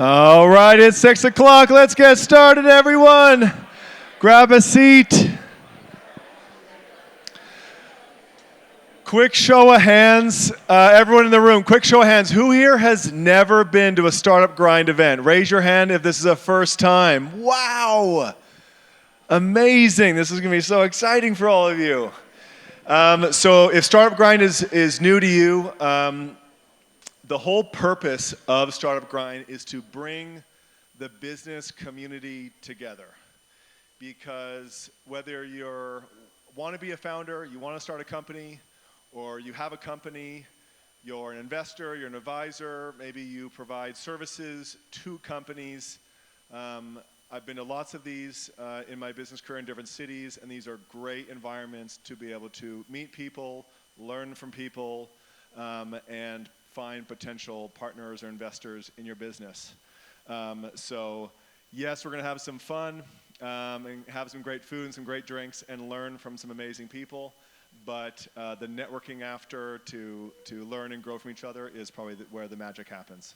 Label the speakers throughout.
Speaker 1: All right, it's 6 o'clock. Let's get started, everyone. Grab a seat. Quick show of hands. Everyone in the room, quick show of hands. Who here has never been to a Startup Grind event? Raise your hand if this is a first time. Wow. Amazing. This is going to be so exciting for all of you. So if Startup Grind is new to you, the whole purpose of Startup Grind is to bring the business community together. Because whether you want to be a founder, you want to start a company, or you have a company, you're an investor, you're an advisor, maybe you provide services to companies. I've been to lots of these in my business career in different cities, and these are great environments to be able to meet people, learn from people, and find potential partners or investors in your business. So yes, we're going to have some fun and have some great food and some great drinks and learn from some amazing people. But the networking after to learn and grow from each other is probably where the magic happens.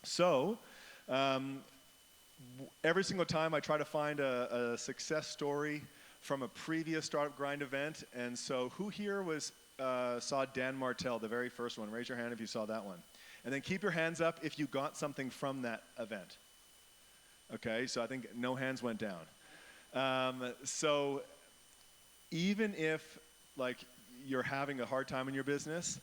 Speaker 1: So every single time I try to find a success story from a previous Startup Grind event. And so who here saw Dan Martell, the very first one? Raise your hand if you saw that one. And then keep your hands up if you got something from that event. Okay, so I think no hands went down. So even if you're having a hard time in your business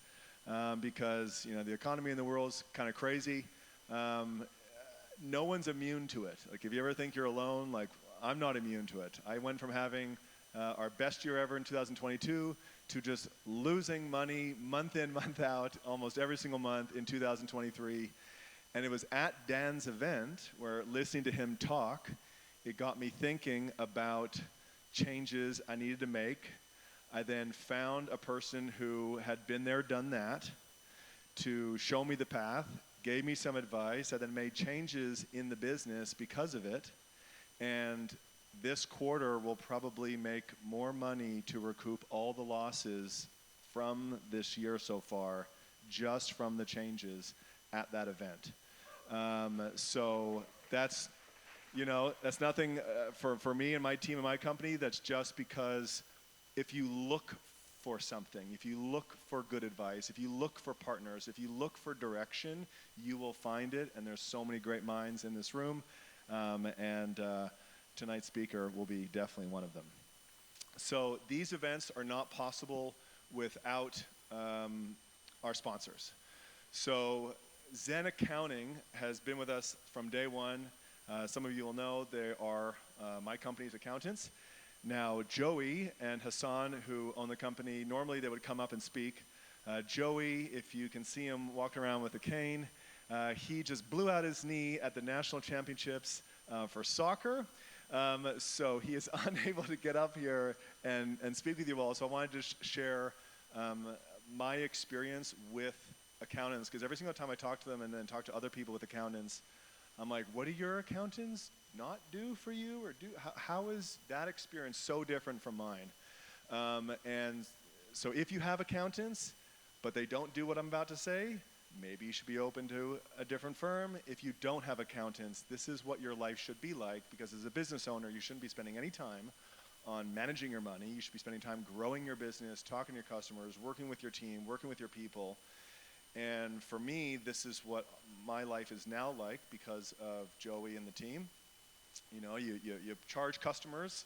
Speaker 1: because the economy in the world is kind of crazy, no one's immune to it. If you ever think you're alone, I'm not immune to it. I went from having our best year ever in 2022 to just losing money month in, month out, almost every single month in 2023. And it was at Dan's event where listening to him talk, it got me thinking about changes I needed to make. I then found a person who had been there, done that, to show me the path, gave me some advice. I then made changes in the business because of it. And this quarter will probably make more money to recoup all the losses from this year so far, just from the changes at that event. So that's nothing for me and my team and my company. That's just because if you look for something, if you look for good advice, if you look for partners, if you look for direction, you will find it. And there's so many great minds in this room. Tonight's speaker will be definitely one of them. So these events are not possible without our sponsors. So Zen Accounting has been with us from day one. Some of you will know they are my company's accountants. Now, Joey and Hassan, who own the company, normally they would come up and speak. Joey, if you can see him walking around with a cane, he just blew out his knee at the national championships for soccer. So he is unable to get up here and speak with you all. So I wanted to share my experience with accountants, because every single time I talk to them and then talk to other people with accountants, I'm like, what do your accountants not do for you? Or how is that experience so different from mine? And so if you have accountants, but they don't do what I'm about to say, maybe you should be open to a different firm. If you don't have accountants, this is what your life should be like, because as a business owner, you shouldn't be spending any time on managing your money. You should be spending time growing your business, talking to your customers, working with your team, working with your people. And for me, this is what my life is now like because of Joey and the team. You charge customers,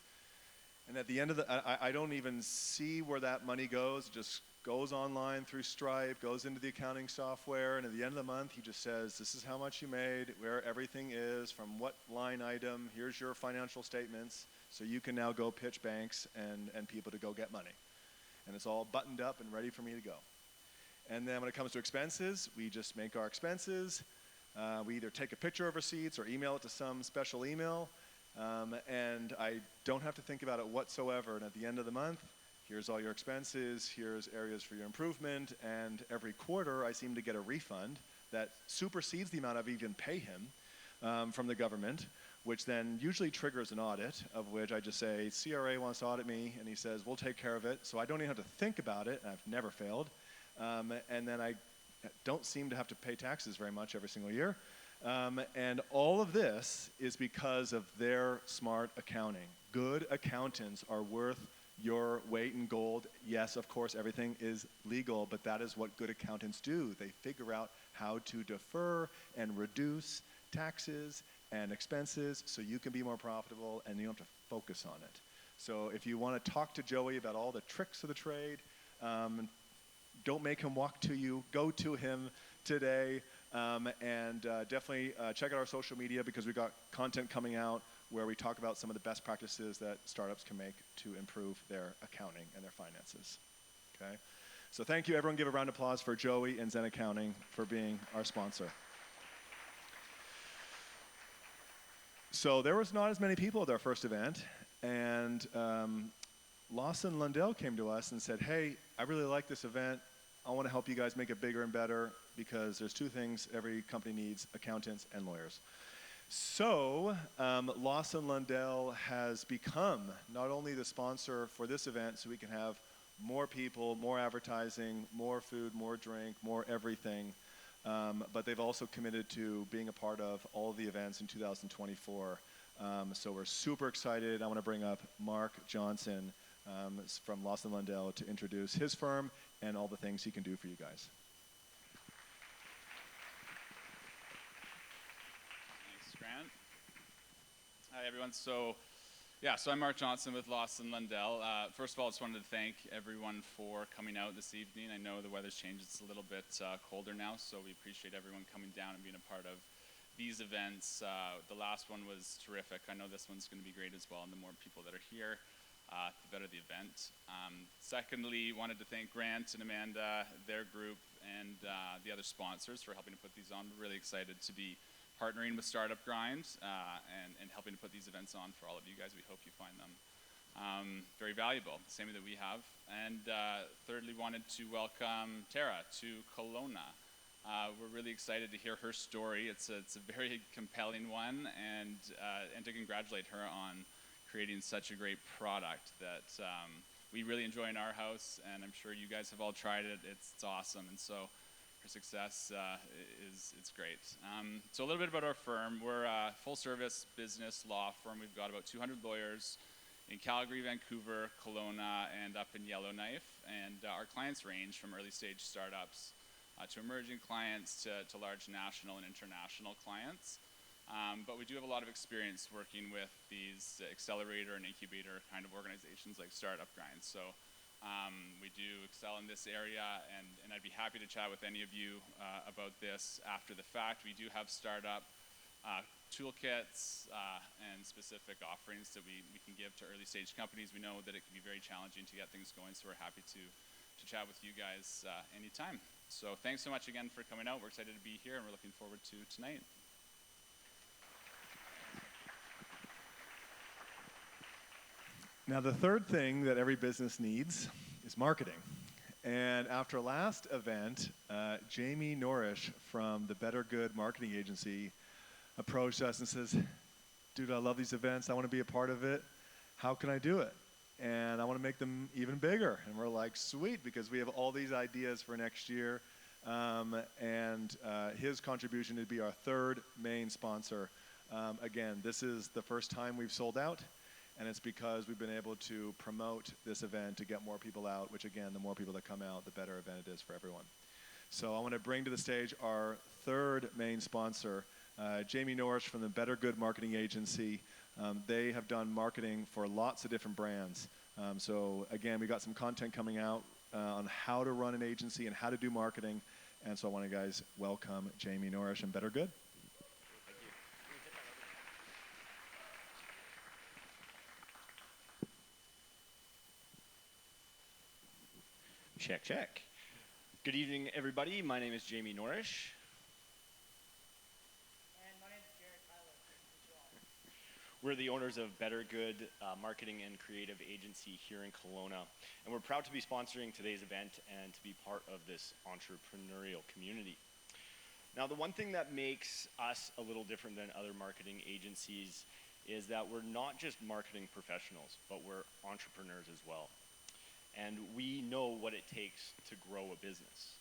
Speaker 1: and at the end of I don't even see where that money goes. It just goes online through Stripe, goes into the accounting software, and at the end of the month, he just says, this is how much you made, where everything is, from what line item, here's your financial statements, so you can now go pitch banks and people to go get money. And it's all buttoned up and ready for me to go. And then when it comes to expenses, we just make our expenses. We either take a picture of receipts or email it to some special email. And I don't have to think about it whatsoever. And at the end of the month, here's all your expenses, here's areas for your improvement. And every quarter, I seem to get a refund that supersedes the amount I've even pay him from the government, which then usually triggers an audit, of which I just say, CRA wants to audit me, and he says, we'll take care of it. So I don't even have to think about it, and I've never failed. And then I don't seem to have to pay taxes very much every single year. And all of this is because of their smart accounting. Good accountants are worth your weight in gold. Yes, of course, everything is legal, but that is what good accountants do. They figure out how to defer and reduce taxes and expenses so you can be more profitable and you don't have to focus on it. So if you want to talk to Joey about all the tricks of the trade, don't make him walk to you. Go to him today. And definitely check out our social media because we've got content coming out where we talk about some of the best practices that startups can make to improve their accounting and their finances. Okay? So thank you. Everyone give a round of applause for Joey and Zen Accounting for being our sponsor. So there was not as many people at our first event, and Lawson Lundell came to us and said, hey, I really like this event. I want to help you guys make it bigger and better because there's two things every company needs, accountants and lawyers. So Lawson Lundell has become not only the sponsor for this event so we can have more people, more advertising, more food, more drink, more everything, but they've also committed to being a part of all of the events in 2024. So we're super excited. I want to bring up Mark Johnson from Lawson Lundell to introduce his firm and all the things he can do for you guys.
Speaker 2: Thanks, Grant. Hi, everyone. So I'm Mark Johnson with Lawson Lundell. First of all, I just wanted to thank everyone for coming out this evening. I know the weather's changed. It's a little bit colder now, so we appreciate everyone coming down and being a part of these events. The last one was terrific. I know this one's going to be great as well, and the more people that are here, the better the event. Secondly, wanted to thank Grant and Amanda, their group, and the other sponsors for helping to put these on. We're really excited to be partnering with Startup Grind and helping to put these events on for all of you guys. We hope you find them very valuable, the same way that we have. And thirdly, wanted to welcome Tara to Kelowna. We're really excited to hear her story. It's a very compelling one, and to congratulate her on creating such a great product that we really enjoy in our house, and I'm sure you guys have all tried it. It's awesome, and so her success it's great. So a little bit about our firm. We're a full-service business law firm. We've got about 200 lawyers in Calgary, Vancouver, Kelowna, and up in Yellowknife, and our clients range from early-stage startups to emerging clients to large national and international clients. But we do have a lot of experience working with these accelerator and incubator kind of organizations like Startup Grind. So we do excel in this area, and I'd be happy to chat with any of you about this after the fact. We do have startup toolkits and specific offerings that we can give to early stage companies. We know that it can be very challenging to get things going, so we're happy to chat with you guys anytime. So thanks so much again for coming out. We're excited to be here, and we're looking forward to tonight.
Speaker 1: Now, the third thing that every business needs is marketing. And after last event, Jamie Norrish from the Better Good marketing agency approached us and says, dude, I love these events. I want to be a part of it. How can I do it? And I want to make them even bigger. And we're like, sweet, because we have all these ideas for next year. And his contribution would be our third main sponsor. Again, this is the first time we've sold out. And it's because we've been able to promote this event to get more people out, which again, the more people that come out, the better event it is for everyone. So I want to bring to the stage our third main sponsor, Jamie Norrish from the Better Good marketing agency. They have done marketing for lots of different brands. So again, we got some content coming out on how to run an agency and how to do marketing. And so I want to guys welcome Jamie Norrish and Better Good.
Speaker 3: Check, check. Good evening, everybody. My name is Jamie Norrish.
Speaker 4: And my name is Jared Tyler. Nice to meet you all.
Speaker 3: We're the owners of Better Good Marketing and Creative Agency here in Kelowna. And we're proud to be sponsoring today's event and to be part of this entrepreneurial community. Now, the one thing that makes us a little different than other marketing agencies is that we're not just marketing professionals, but we're entrepreneurs as well. And we know what it takes to grow a business.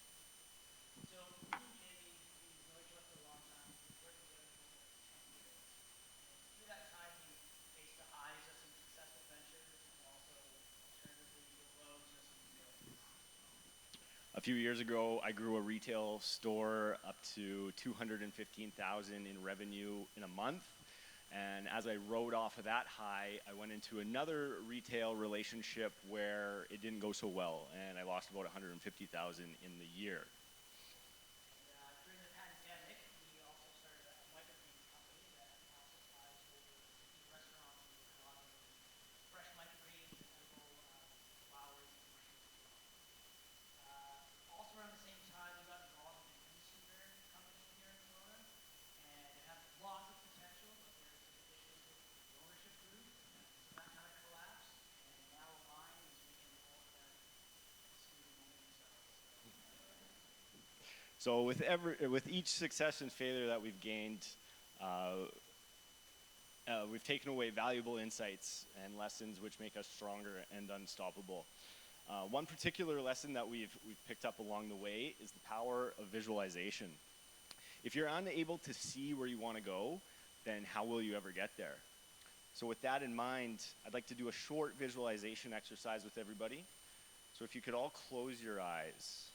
Speaker 4: So, me and Jamie, we've known each other for a long time. We've worked
Speaker 3: few years ago, I grew a retail store up to 215,000 in revenue in a month. And as I rode off of that high, I went into another retail relationship where it didn't go so well, and I lost about 150,000 in the year.
Speaker 4: During the pandemic, we also started a microgreens company that now supplies over 50 restaurants in Okanagan with fresh microgreens and edible flowers and mushrooms as well. Also around the same time, we got involved in an e-scooter company here in Kelowna, and it has lots of potential, but there's some issues with the ownership group, and so that kind of collapsed, and now mine is making all of them e-scooter money themselves.
Speaker 3: So with each success and failure that we've gained, we've taken away valuable insights and lessons which make us stronger and unstoppable. One particular lesson that we've picked up along the way is the power of visualization. If you're unable to see where you want to go, then how will you ever get there? So with that in mind, I'd like to do a short visualization exercise with everybody. So if you could all close your eyes.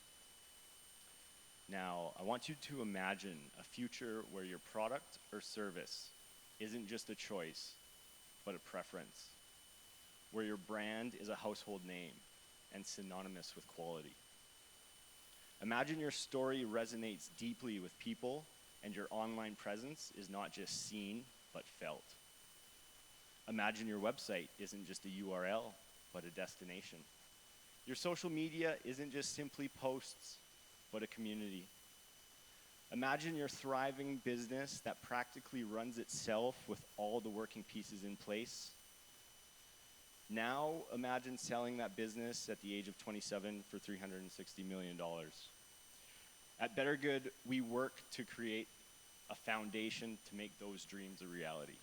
Speaker 3: Now, I want you to imagine a future where your product or service isn't just a choice, but a preference. Where your brand is a household name and synonymous with quality. Imagine your story resonates deeply with people and your online presence is not just seen, but felt. Imagine your website isn't just a URL, but a destination. Your social media isn't just simply posts, but a community. Imagine your thriving business that practically runs itself with all the working pieces in place. Now imagine selling that business at the age of 27 for $360 million. At Better Good, we work to create a foundation to make those dreams a reality.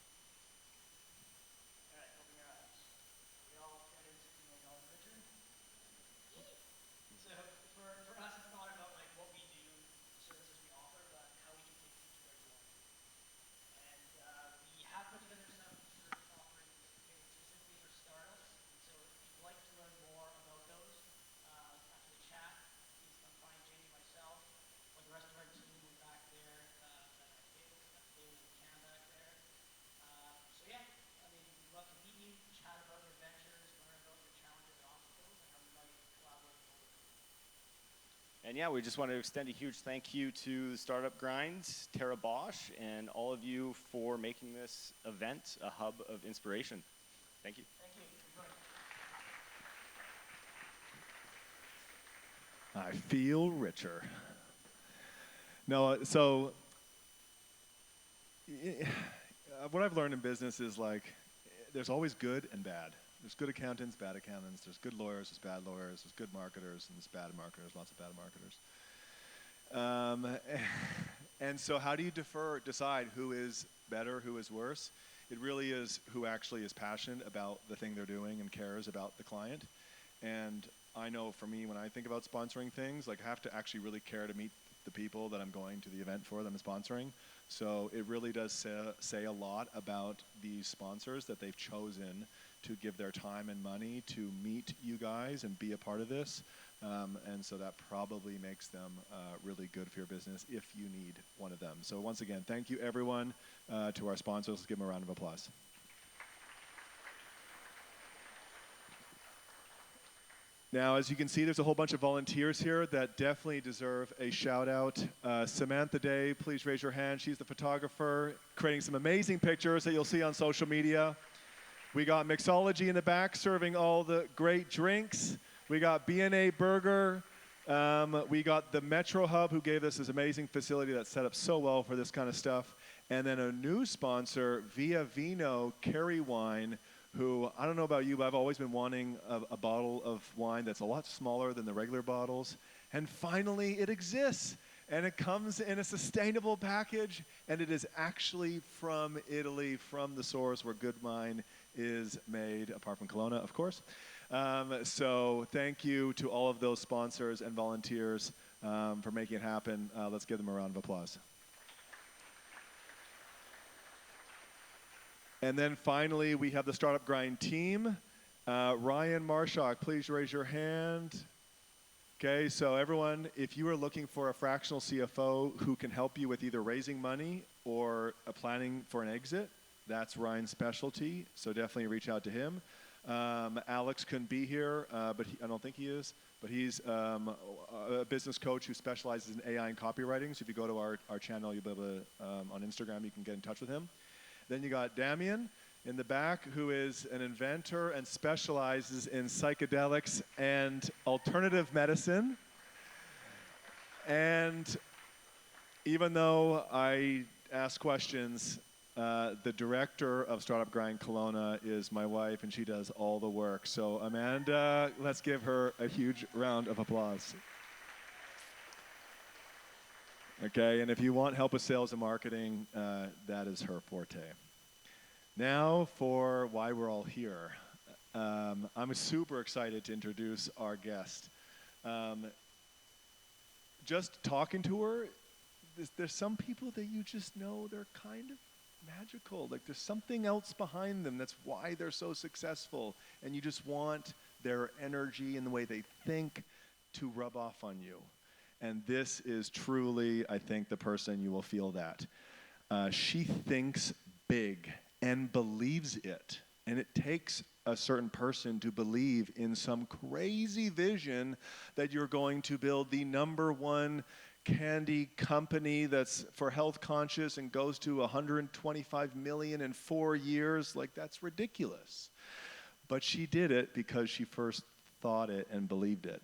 Speaker 4: All right, open your eyes. Are we all $360 million richer? So for us, it's not about like what we do, the services we offer, but how we can take you to where you want to be. And we have put together some service offerings tailored specifically for startups. And so if you'd like to learn more about those, after the chat, please come find Jamie, myself, or the rest of our team. We're back there at our tables. We've got David and Cam back there. So yeah, I mean, we'd love to meet you, chat about your ventures, learn about your challenges and obstacles, and how we might collaborate and overcome them.
Speaker 3: And yeah, we just want to extend a huge thank you to Startup Grind, Tara Bosch, and all of you for making this event a hub of inspiration. Thank you.
Speaker 4: Thank you. Enjoy.
Speaker 1: I feel richer. No, so what I've learned in business is like there's always good and bad. There's good accountants, bad accountants. There's good lawyers, there's bad lawyers. There's good marketers, and there's bad marketers. Lots of bad marketers. And so, how do you decide who is better, who is worse? It really is who actually is passionate about the thing they're doing and cares about the client. And I know for me, when I think about sponsoring things, like I have to actually really care to meet the people that I'm going to the event for, that I'm sponsoring. So it really does say a lot about these sponsors that they've chosen to give their time and money to meet you guys and be a part of this. And so that probably makes them really good for your business if you need one of them. So once again, thank you everyone to our sponsors. Let's give them a round of applause. Now, as you can see, there's a whole bunch of volunteers here that definitely deserve a shout out. Samantha Day, please raise your hand. She's the photographer, creating some amazing pictures that you'll see on social media. We got Mixology in the back, serving all the great drinks. We got B&A Burger. We got the Metro Hub, who gave us this amazing facility that's set up so well for this kind of stuff. And then a new sponsor, Via Vino Kerry Wine, who, I don't know about you, but I've always been wanting a bottle of wine that's a lot smaller than the regular bottles. And finally, it exists. And it comes in a sustainable package, and it is actually from Italy, from the source where good wine is made, apart from Kelowna, of course. So thank you to all of those sponsors and volunteers for making it happen. Let's give them a round of applause. And then finally, we have the Startup Grind team. Ryan Marshak, please raise your hand. Okay, so everyone, if you are looking for a fractional CFO who can help you with either raising money or planning for an exit, that's Ryan's specialty, so definitely reach out to him. Alex couldn't be here, but I don't think he is, but he's a business coach who specializes in AI and copywriting, so if you go to our channel, you'll be able to, on Instagram, you can get in touch with him. Then you got Damien in the back, who is an inventor and specializes in psychedelics and alternative medicine. And even though I ask questions, the director of Startup Grind Kelowna is my wife, and she does all the work. So Amanda, let's give her a huge round of applause. Okay, and if you want help with sales and marketing, that is her forte. Now for why we're all here. I'm super excited to introduce our guest. Just talking to her, there's some people that you just know they're kind of magical. Like there's something else behind them that's why they're so successful. And you just want their energy and the way they think to rub off on you. And this is truly, I think, the person you will feel that. She thinks big and believes it. And it takes a certain person to believe in some crazy vision that you're going to build the #1 candy company that's for health conscious and goes to 125 million in 4 years. Like, that's ridiculous. But she did it because she first thought it and believed it.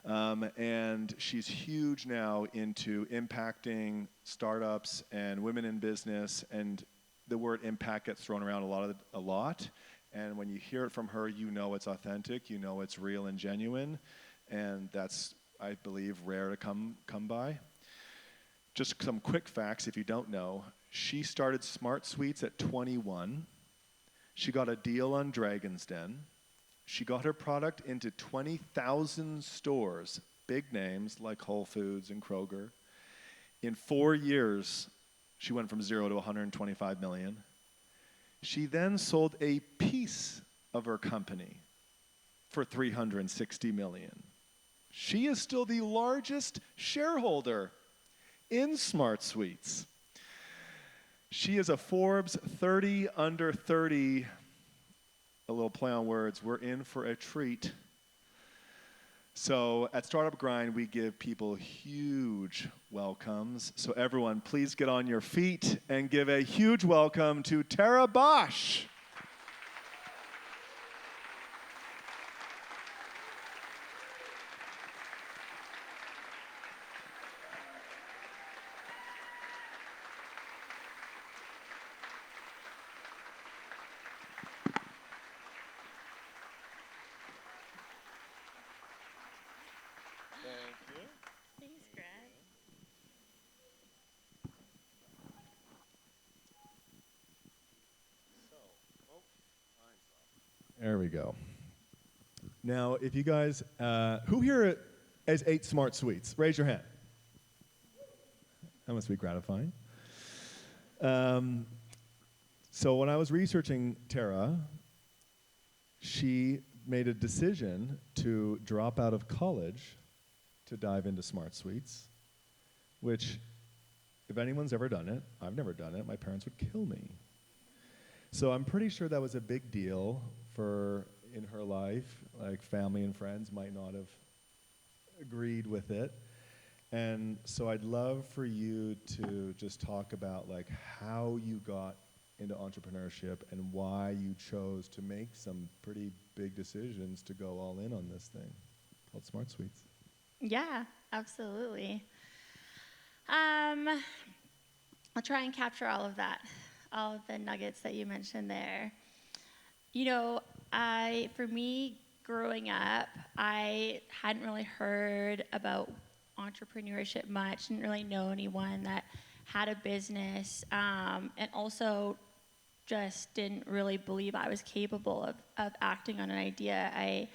Speaker 1: And she's huge now into impacting startups and women in business, and the word impact gets thrown around a lot. And when you hear it from her, you know it's authentic, you know it's real and genuine, and that's, I believe, rare to come by. Just some quick facts if you don't know. She started Smart Suites at 21. She got a deal on Dragon's Den. She got her product into 20,000 stores, big names like Whole Foods and Kroger. In 4 years, she went from 0 to 125 million. She then sold a piece of her company for 360 million. She is still the largest shareholder in Smart Suites. She is a Forbes 30 under 30, a little play on words, we're in for a treat. So at Startup Grind, we give people huge welcomes. So everyone, please get on your feet and give a huge welcome to Tara Bosch.
Speaker 5: Thanks, Greg.
Speaker 1: There we go. Now, if you guys, who here has 8 Smart Suites? Raise your hand. That must be gratifying. So when I was researching Tara, she made a decision to drop out of college to dive into Smart Suites, which, if anyone's ever done it, I've never done it, my parents would kill me. So I'm pretty sure that was a big deal in her life. Like, family and friends might not have agreed with it. And so I'd love for you to just talk about like how you got into entrepreneurship and why you chose to make some pretty big decisions to go all in on this thing called Smart Suites.
Speaker 5: Yeah, absolutely. I'll try and capture all of that, all of the nuggets that you mentioned there. You know, for me, growing up, I hadn't really heard about entrepreneurship much, didn't really know anyone that had a business, and also just didn't really believe I was capable of acting on an idea. I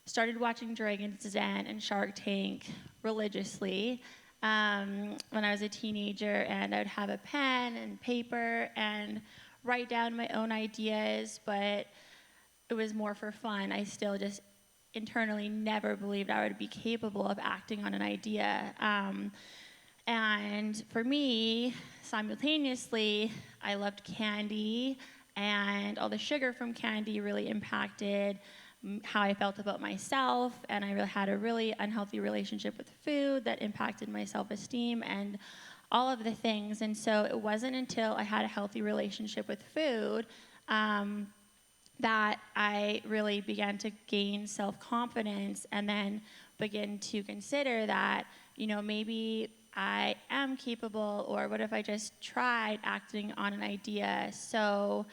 Speaker 5: started watching Dragon's Den and Shark Tank religiously when I was a teenager, and I would have a pen and paper and write down my own ideas, but it was more for fun. I still just internally never believed I would be capable of acting on an idea. And for me, simultaneously, I loved candy, and all the sugar from candy really impacted how I felt about myself, and I really had a really unhealthy relationship with food that impacted my self-esteem and all of the things. And so it wasn't until I had a healthy relationship with food that I really began to gain self-confidence and then begin to consider that, maybe I am capable, or what if I just tried acting on an idea? So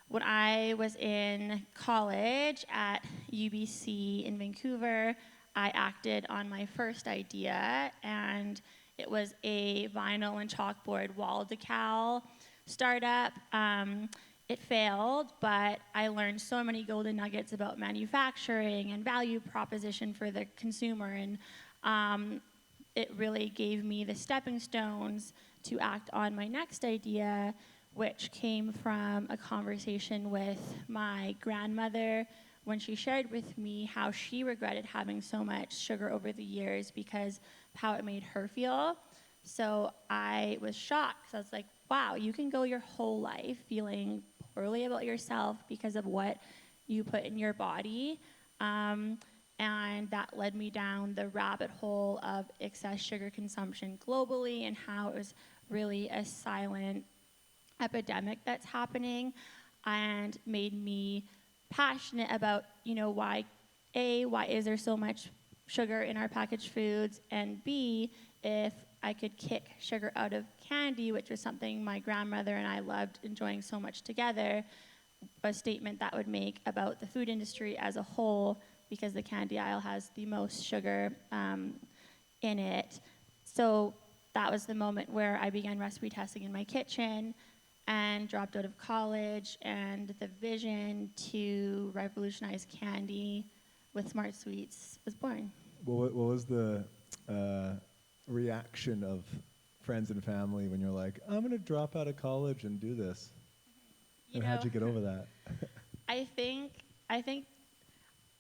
Speaker 5: when I was in college at UBC in Vancouver, I acted on my first idea, and it was a vinyl and chalkboard wall decal startup. It failed, but I learned so many golden nuggets about manufacturing and value proposition for the consumer, and it really gave me the stepping stones to act on my next idea, which came from a conversation with my grandmother when she shared with me how she regretted having so much sugar over the years because of how it made her feel. So I was shocked. So I was like, wow, you can go your whole life feeling poorly about yourself because of what you put in your body. And that led me down the rabbit hole of excess sugar consumption globally and how it was really a silent epidemic that's happening, and made me passionate about, why is there so much sugar in our packaged foods, and B, if I could kick sugar out of candy, which was something my grandmother and I loved enjoying so much together, a statement that would make about the food industry as a whole, because the candy aisle has the most sugar in it. So that was the moment where I began recipe testing in my kitchen and dropped out of college, and the vision to revolutionize candy with Smart Sweets was born.
Speaker 1: What was the reaction of friends and family when you're like, I'm going to drop out of college and do this? And how'd you get over that?
Speaker 5: I think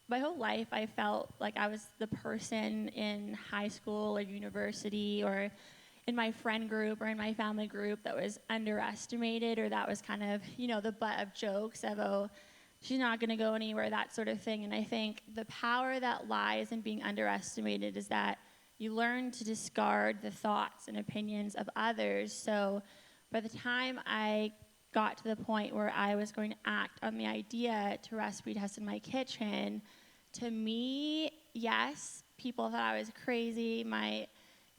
Speaker 5: my whole life I felt like I was the person in high school or university or in my friend group or in my family group that was underestimated, or that was kind of, the butt of jokes of, oh, she's not going to go anywhere, that sort of thing. And I think the power that lies in being underestimated is that you learn to discard the thoughts and opinions of others. So by the time I got to the point where I was going to act on the idea to recipe test in my kitchen, to me, yes, people thought I was crazy. My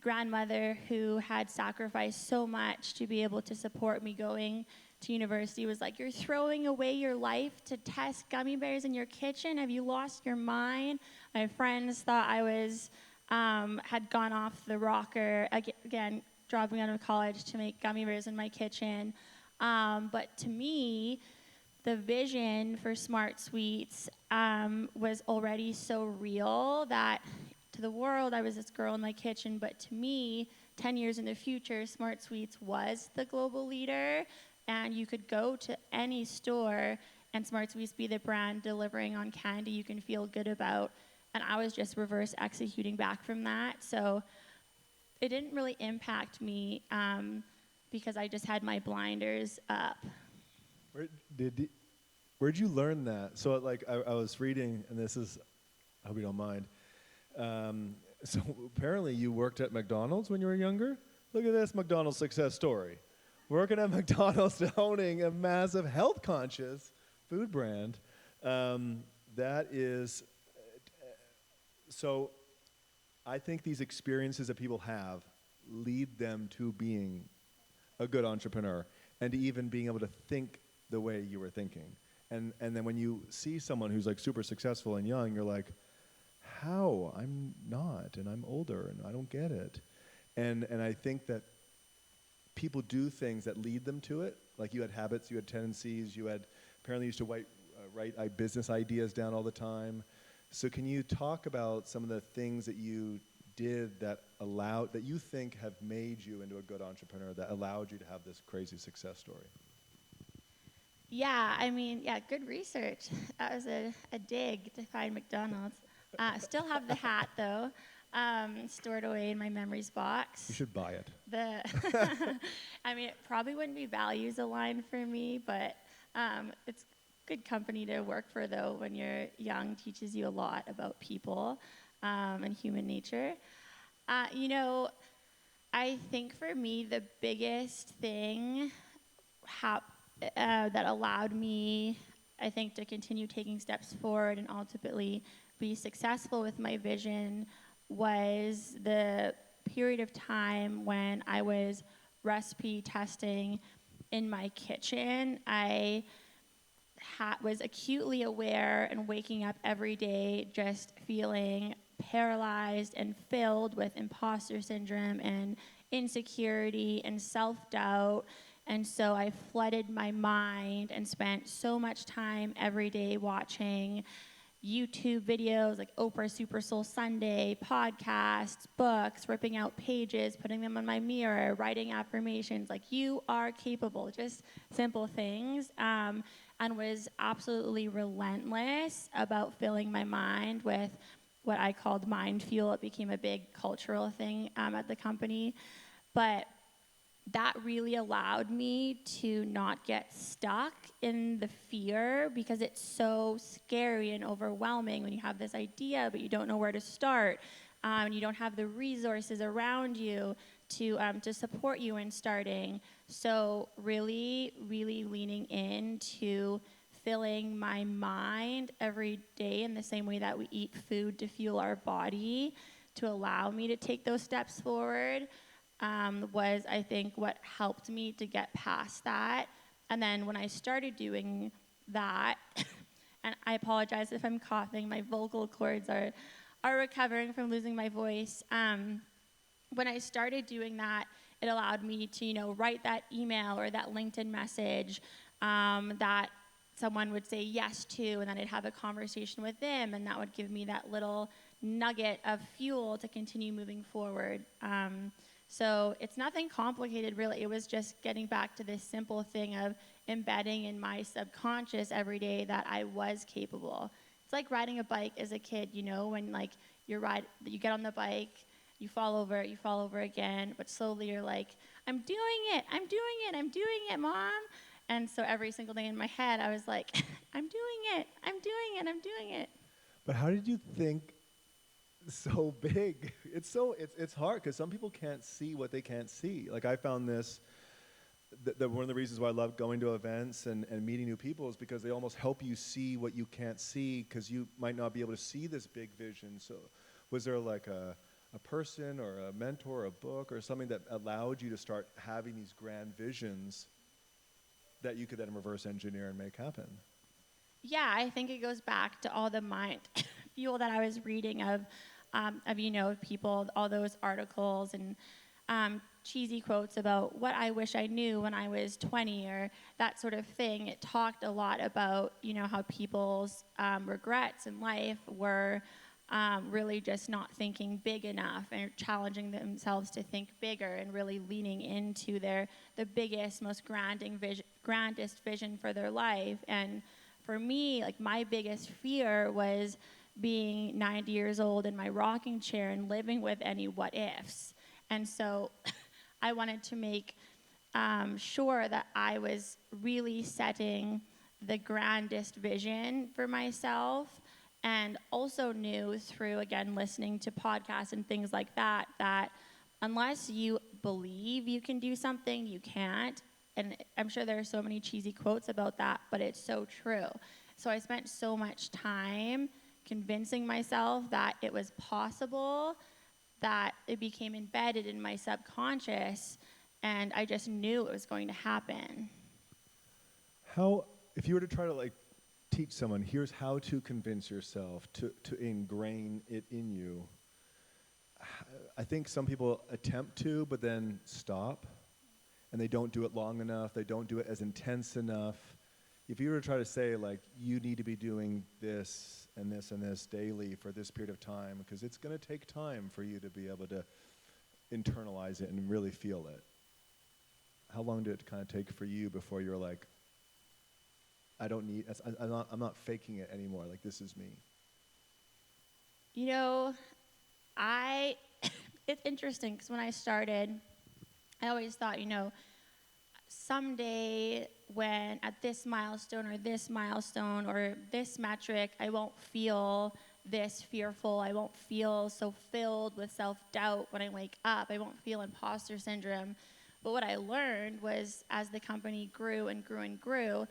Speaker 5: grandmother, who had sacrificed so much to be able to support me going to university, was like, you're throwing away your life to test gummy bears in your kitchen? Have you lost your mind? My friends thought I was had gone off the rocker, again, dropping out of college to make gummy bears in my kitchen. But to me, the vision for Smart Sweets was already so real that to the world, I was this girl in my kitchen, but to me, 10 years in the future, Smart Sweets was the global leader, and you could go to any store and Smart Sweets be the brand delivering on candy you can feel good about, and I was just reverse executing back from that. So it didn't really impact me because I just had my blinders up.
Speaker 1: Where'd you learn that? So like I was reading, and this is, I hope you don't mind. So apparently you worked at McDonald's when you were younger. Look at this McDonald's success story. Working at McDonald's to owning a massive health conscious food brand. That is, so I think these experiences that people have lead them to being a good entrepreneur and to even being able to think the way you were thinking. And then when you see someone who's like super successful and young, you're like, how? I'm not, and I'm older, and I don't get it. And I think that people do things that lead them to it. Like you had habits, you had tendencies, you had apparently used to write business ideas down all the time. So can you talk about some of the things that you did that you think have made you into a good entrepreneur, that allowed you to have this crazy success story?
Speaker 5: Yeah, good research. That was a dig to find McDonald's. Still have the hat, though, stored away in my memories box.
Speaker 1: You should buy it.
Speaker 5: I mean, it probably wouldn't be values aligned for me, but it's good company to work for, though, when you're young. Teaches you a lot about people and human nature. I think for me, the biggest thing that allowed me, I think, to continue taking steps forward and ultimately be successful with my vision was the period of time when I was recipe testing in my kitchen. I was acutely aware and waking up every day just feeling paralyzed and filled with imposter syndrome and insecurity and self-doubt. And so I flooded my mind and spent so much time every day watching YouTube videos like Oprah Super Soul Sunday, podcasts, books, ripping out pages, putting them on my mirror, writing affirmations like you are capable, just simple things, and was absolutely relentless about filling my mind with what I called mind fuel. It became a big cultural thing at the company. But that really allowed me to not get stuck in the fear, because it's so scary and overwhelming when you have this idea but you don't know where to start, and you don't have the resources around you to support you in starting. So really, really leaning into filling my mind every day in the same way that we eat food to fuel our body, to allow me to take those steps forward, was, I think, what helped me to get past that. And then when I started doing that, and I apologize if I'm coughing, my vocal cords are recovering from losing my voice. When I started doing that, it allowed me to, write that email or that LinkedIn message that someone would say yes to, and then I'd have a conversation with them, and that would give me that little nugget of fuel to continue moving forward. So it's nothing complicated, really. It was just getting back to this simple thing of embedding in my subconscious every day that I was capable. It's like riding a bike as a kid, when you get on the bike, you fall over again, but slowly you're like, I'm doing it, Mom. And so every single day in my head, I was like, I'm doing it.
Speaker 1: But how did you think so big? It's hard because some people can't see what they can't see. Like, I found this, one of the reasons why I love going to events and meeting new people is because they almost help you see what you can't see, because you might not be able to see this big vision. So was there like a person or a mentor or a book or something that allowed you to start having these grand visions that you could then reverse engineer and make happen?
Speaker 5: Yeah, I think it goes back to all the mind fuel that I was reading of people, all those articles and cheesy quotes about what I wish I knew when I was 20 or that sort of thing. It talked a lot about, how people's regrets in life were really just not thinking big enough and challenging themselves to think bigger and really leaning into the biggest, most grandest vision for their life. And for me, like, my biggest fear was being 90 years old in my rocking chair and living with any what ifs. And so I wanted to make sure that I was really setting the grandest vision for myself, and also knew through, again, listening to podcasts and things like that, that unless you believe you can do something, you can't. And I'm sure there are so many cheesy quotes about that, but it's so true. So I spent so much time convincing myself that it was possible, that it became embedded in my subconscious, and I just knew it was going to happen.
Speaker 1: How, if you were to try to teach someone, here's how to convince yourself to ingrain it in you, I think some people attempt to, but then stop, and they don't do it long enough, they don't do it as intense enough. If you were to try to say, you need to be doing this and this and this daily for this period of time, because it's going to take time for you to be able to internalize it and really feel it. How long did it kind of take for you before you're like, I'm not faking it anymore, this is me?
Speaker 5: You know, I, it's interesting because when I started, I always thought, someday when at this milestone or this metric, I won't feel this fearful. I won't feel so filled with self-doubt when I wake up. I won't feel imposter syndrome. But what I learned was as the company grew and grew and grew,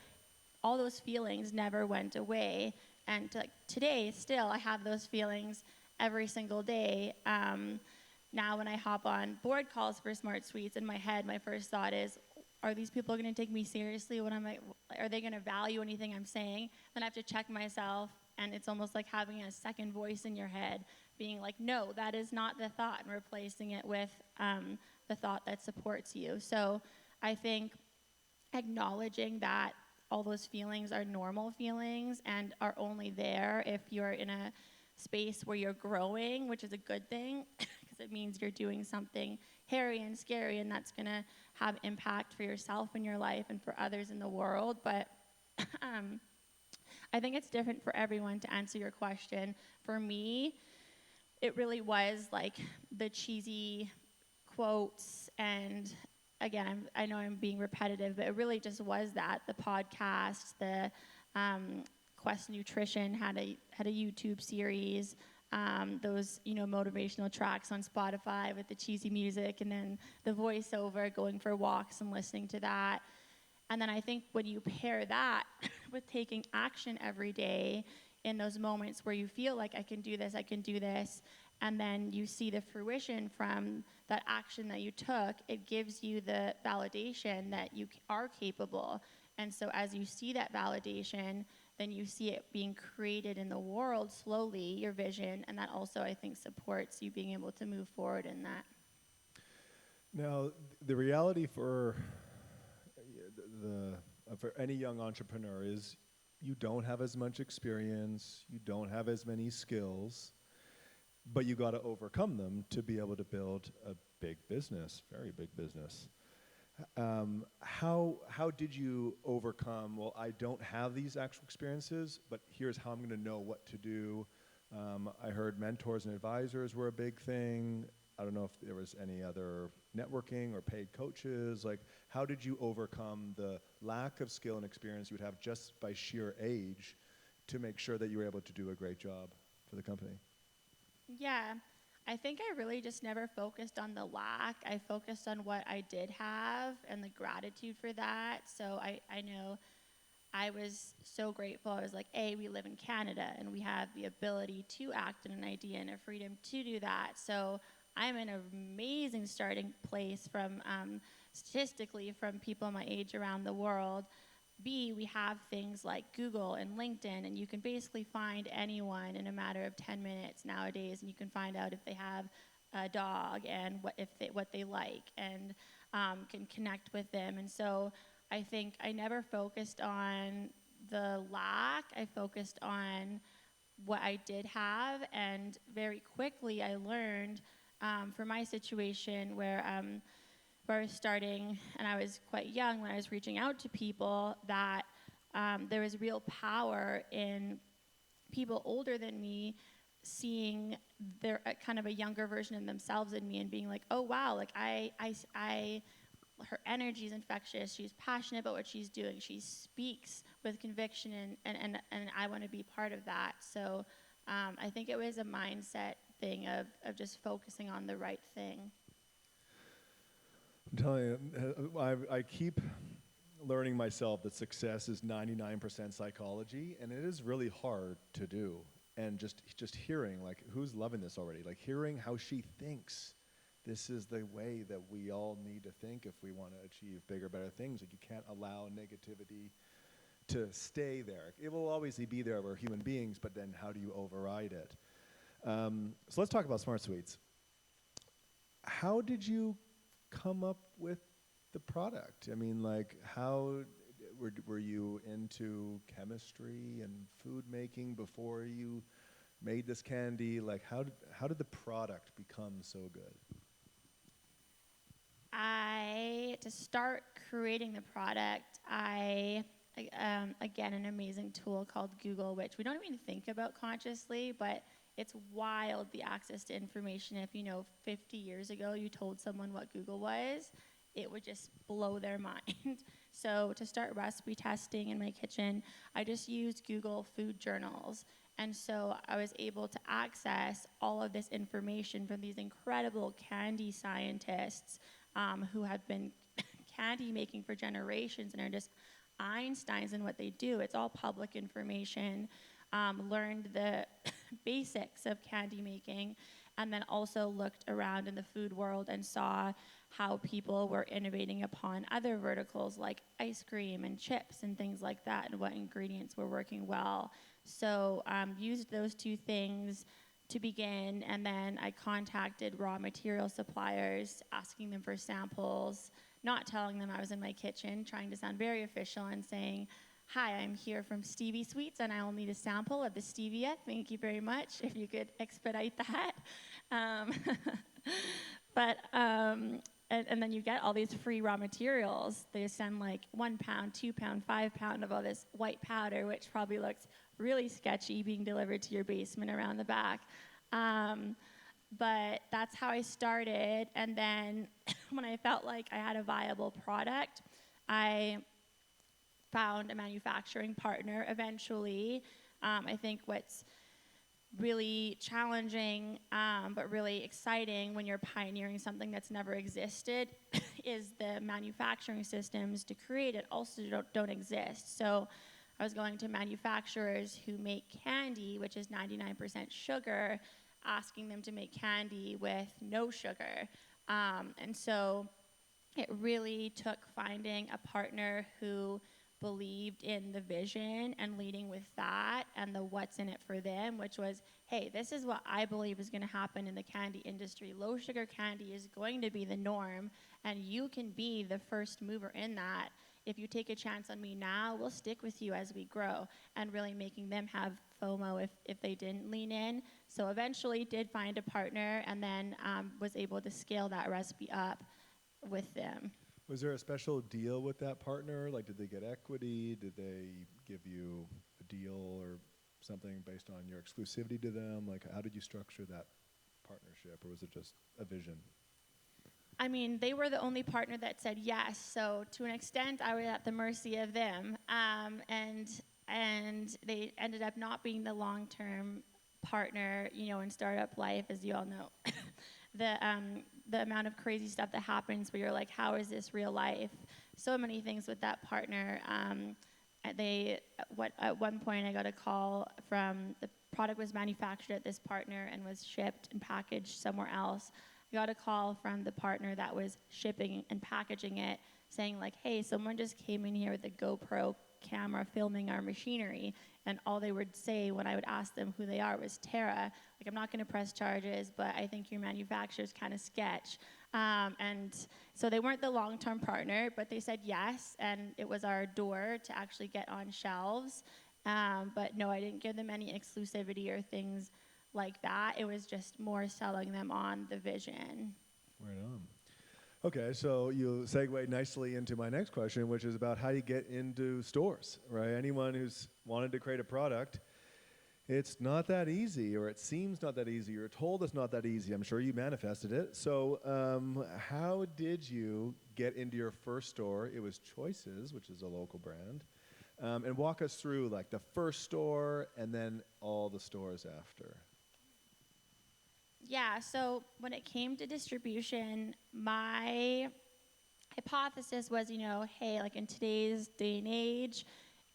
Speaker 5: all those feelings never went away. And today, still, I have those feelings every single day. Now, when I hop on board calls for Smart Suites, in my head, my first thought is, are these people going to take me seriously when I'm like, are they going to value anything I'm saying? Then I have to check myself, and it's almost like having a second voice in your head, being like, no, that is not the thought, and replacing it with the thought that supports you. So I think acknowledging that all those feelings are normal feelings and are only there if you're in a space where you're growing, which is a good thing because it means you're doing something hairy and scary, and that's going to have impact for yourself in your life and for others in the world. But I think it's different for everyone, to answer your question. For me, it really was like the cheesy quotes, and again, I know I'm being repetitive, but it really just was that. The podcast, the Quest Nutrition had a YouTube series, those motivational tracks on Spotify with the cheesy music, and then the voiceover, going for walks and listening to that. And then I think when you pair that with taking action every day in those moments where you feel like I can do this, and then you see the fruition from that action that you took, it gives you the validation that you are capable. And so as you see that validation, then you see it being created in the world slowly, your vision, and that also, I think, supports you being able to move forward in that.
Speaker 1: Now, the reality for for any young entrepreneur is you don't have as much experience, you don't have as many skills, but you got to overcome them to be able to build a big business, very big business. How did you overcome, well, I don't have these actual experiences, but here's how I'm going to know what to do. I heard mentors and advisors were a big thing. I don't know if there was any other networking or paid coaches. Like, how did you overcome the lack of skill and experience you would have just by sheer age to make sure that you were able to do a great job for the company?
Speaker 5: Yeah, I think I really just never focused on the lack. I focused on what I did have and the gratitude for that. So I know I was so grateful. I was like, we live in Canada and we have the ability to act on an idea and a freedom to do that. So I'm in an amazing starting place from statistically from people my age around the world. B, we have things like Google and LinkedIn, and you can basically find anyone in a matter of 10 minutes nowadays, and you can find out if they have a dog and what they like, and can connect with them. And so I think I never focused on the lack. I focused on what I did have, and very quickly I learned for my situation where I was starting, and I was quite young when I was reaching out to people, that there was real power in people older than me seeing their kind of a younger version of themselves in me and being like, oh wow, like her energy is infectious. She's passionate about what she's doing. She speaks with conviction, and I want to be part of that. So I think it was a mindset thing of just focusing on the right thing.
Speaker 1: I'm telling you, I keep learning myself that success is 99% psychology, and it is really hard to do. And just hearing, like, who's loving this already? Like, hearing how she thinks. This is the way that we all need to think if we want to achieve bigger, better things. Like, you can't allow negativity to stay there. It will always be there. We're human beings, but then how do you override it? So let's talk about Smart Suites. How did you come up with the product? I mean, like, how were you into chemistry and food making before you made this candy? Like, how did the product become so good?
Speaker 5: To start creating the product, again, an amazing tool called Google, which we don't even think about consciously, but it's wild, the access to information. If 50 years ago you told someone what Google was, it would just blow their mind. So to start recipe testing in my kitchen, I just used Google food journals. And so I was able to access all of this information from these incredible candy scientists who have been candy making for generations and are just Einsteins in what they do. It's all public information. Learned the basics of candy making, and then also looked around in the food world and saw how people were innovating upon other verticals like ice cream and chips and things like that, and what ingredients were working well. So used those two things to begin, and then I contacted raw material suppliers, asking them for samples, not telling them I was in my kitchen, trying to sound very official and saying, "Hi, I'm here from Stevie Sweets, and I will need a sample of the stevia. Thank you very much. If you could expedite that." And then you get all these free raw materials. They send like 1 pound, 2 pound, 5 pound of all this white powder, which probably looks really sketchy being delivered to your basement around the back. But that's how I started. And then when I felt like I had a viable product, I found a manufacturing partner eventually. I think what's really challenging but really exciting when you're pioneering something that's never existed is the manufacturing systems to create it also don't exist. So I was going to manufacturers who make candy, which is 99% sugar, asking them to make candy with no sugar. And so it really took finding a partner who believed in the vision and leading with that and the what's in it for them, which was, hey, this is what I believe is going to happen in the candy industry. Low sugar candy is going to be the norm, and you can be the first mover in that. If you take a chance on me now, we'll stick with you as we grow, and really making them have FOMO if they didn't lean in. So eventually did find a partner, and then was able to scale that recipe up with them.
Speaker 1: Was there a special deal with that partner? Like, did they get equity? Did they give you a deal or something based on your exclusivity to them? Like, how did you structure that partnership, or was it just a vision?
Speaker 5: I mean, they were the only partner that said yes. So to an extent, I was at the mercy of them, and they ended up not being the long-term partner. In startup life, as you all know, the amount of crazy stuff that happens where you're like, how is this real life? So many things with that partner. At one point I got a call from the product was manufactured at this partner and was shipped and packaged somewhere else. I got a call from the partner that was shipping and packaging it saying like, hey, someone just came in here with a GoPro camera filming our machinery, and all they would say when I would ask them who they are was Tara. Like, I'm not going to press charges, but I think your manufacturer's kind of sketch. And so they weren't the long-term partner, but they said yes, and it was our door to actually get on shelves. But no, I didn't give them any exclusivity or things like that. It was just more selling them on the vision.
Speaker 1: Right on. Okay, so you segue nicely into my next question, which is about how you get into stores, right? Anyone who's wanted to create a product, it's not that easy, or it seems not that easy. You're told it's not that easy. I'm sure you manifested it. So how did you get into your first store? It was Choices, which is a local brand. And walk us through like the first store and then all the stores after.
Speaker 5: Yeah, so when it came to distribution, my hypothesis was, hey, like in today's day and age,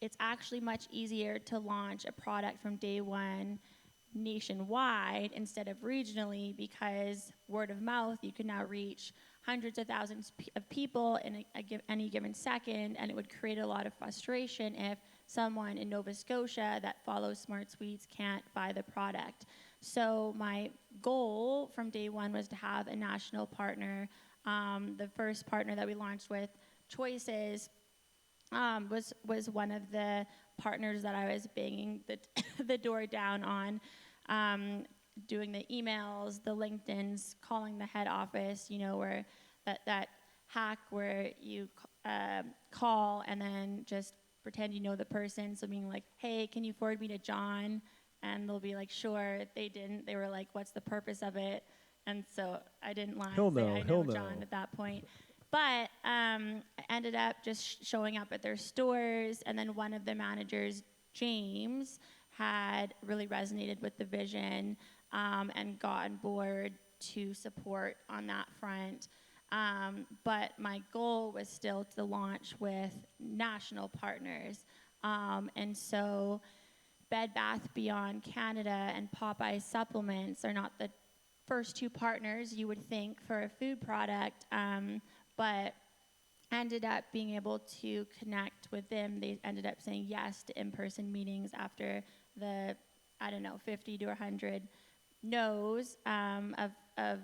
Speaker 5: it's actually much easier to launch a product from day one nationwide instead of regionally, because word of mouth, you can now reach hundreds of thousands of people in any given second, and it would create a lot of frustration if someone in Nova Scotia that follows Smart Sweets can't buy the product. So my goal from day one was to have a national partner. The first partner that we launched with, Choices, was one of the partners that I was banging the door down on, doing the emails, the LinkedIns, calling the head office, where that hack where you call and then just pretend you know the person. So being like, hey, can you forward me to John? And they'll be like, sure, they didn't. They were like, what's the purpose of it? And so I didn't lie
Speaker 1: He'll
Speaker 5: and say,
Speaker 1: know,
Speaker 5: I
Speaker 1: he'll
Speaker 5: know John
Speaker 1: know.
Speaker 5: at that point. But I ended up just showing up at their stores, and then one of the managers, James, had really resonated with the vision and got on board to support on that front. But my goal was still to launch with national partners. And so Bed Bath Beyond Canada and Popeye Supplements are not the first two partners you would think for a food product, but ended up being able to connect with them. They ended up saying yes to in-person meetings after the, 50 to 100 no's of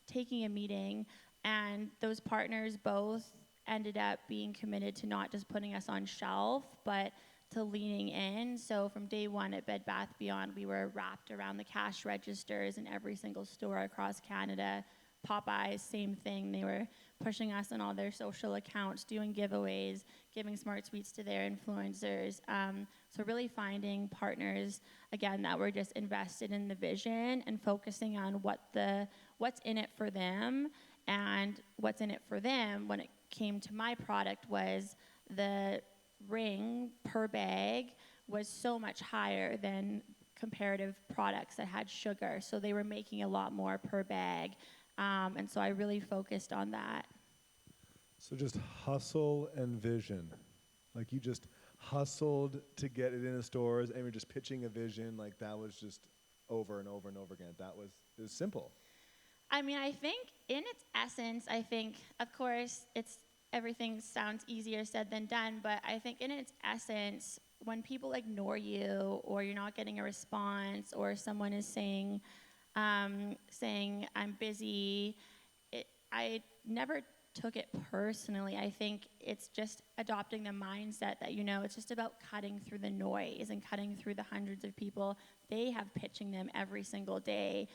Speaker 5: taking a meeting. And those partners both ended up being committed to not just putting us on shelf, but to leaning in. So from day one at Bed Bath Beyond, we were wrapped around the cash registers in every single store across Canada. Popeyes, same thing. They were pushing us on all their social accounts, doing giveaways, giving Smart Sweets to their influencers. So really finding partners, again, that were just invested in the vision and focusing on what's in it for them. And what's in it for them when it came to my product was the ring per bag was so much higher than comparative products that had sugar. So they were making a lot more per bag. And so I really focused on that.
Speaker 1: So just hustle and vision. Like you just hustled to get it in the stores and we're just pitching a vision. Like that was just over and over and over again. It was simple.
Speaker 5: I mean, I think in its essence, of course, everything sounds easier said than done, but I think in its essence, when people ignore you or you're not getting a response or someone is saying I'm busy, I never took it personally. I think it's just adopting the mindset that, it's just about cutting through the noise and cutting through the hundreds of people they have pitching them every single day.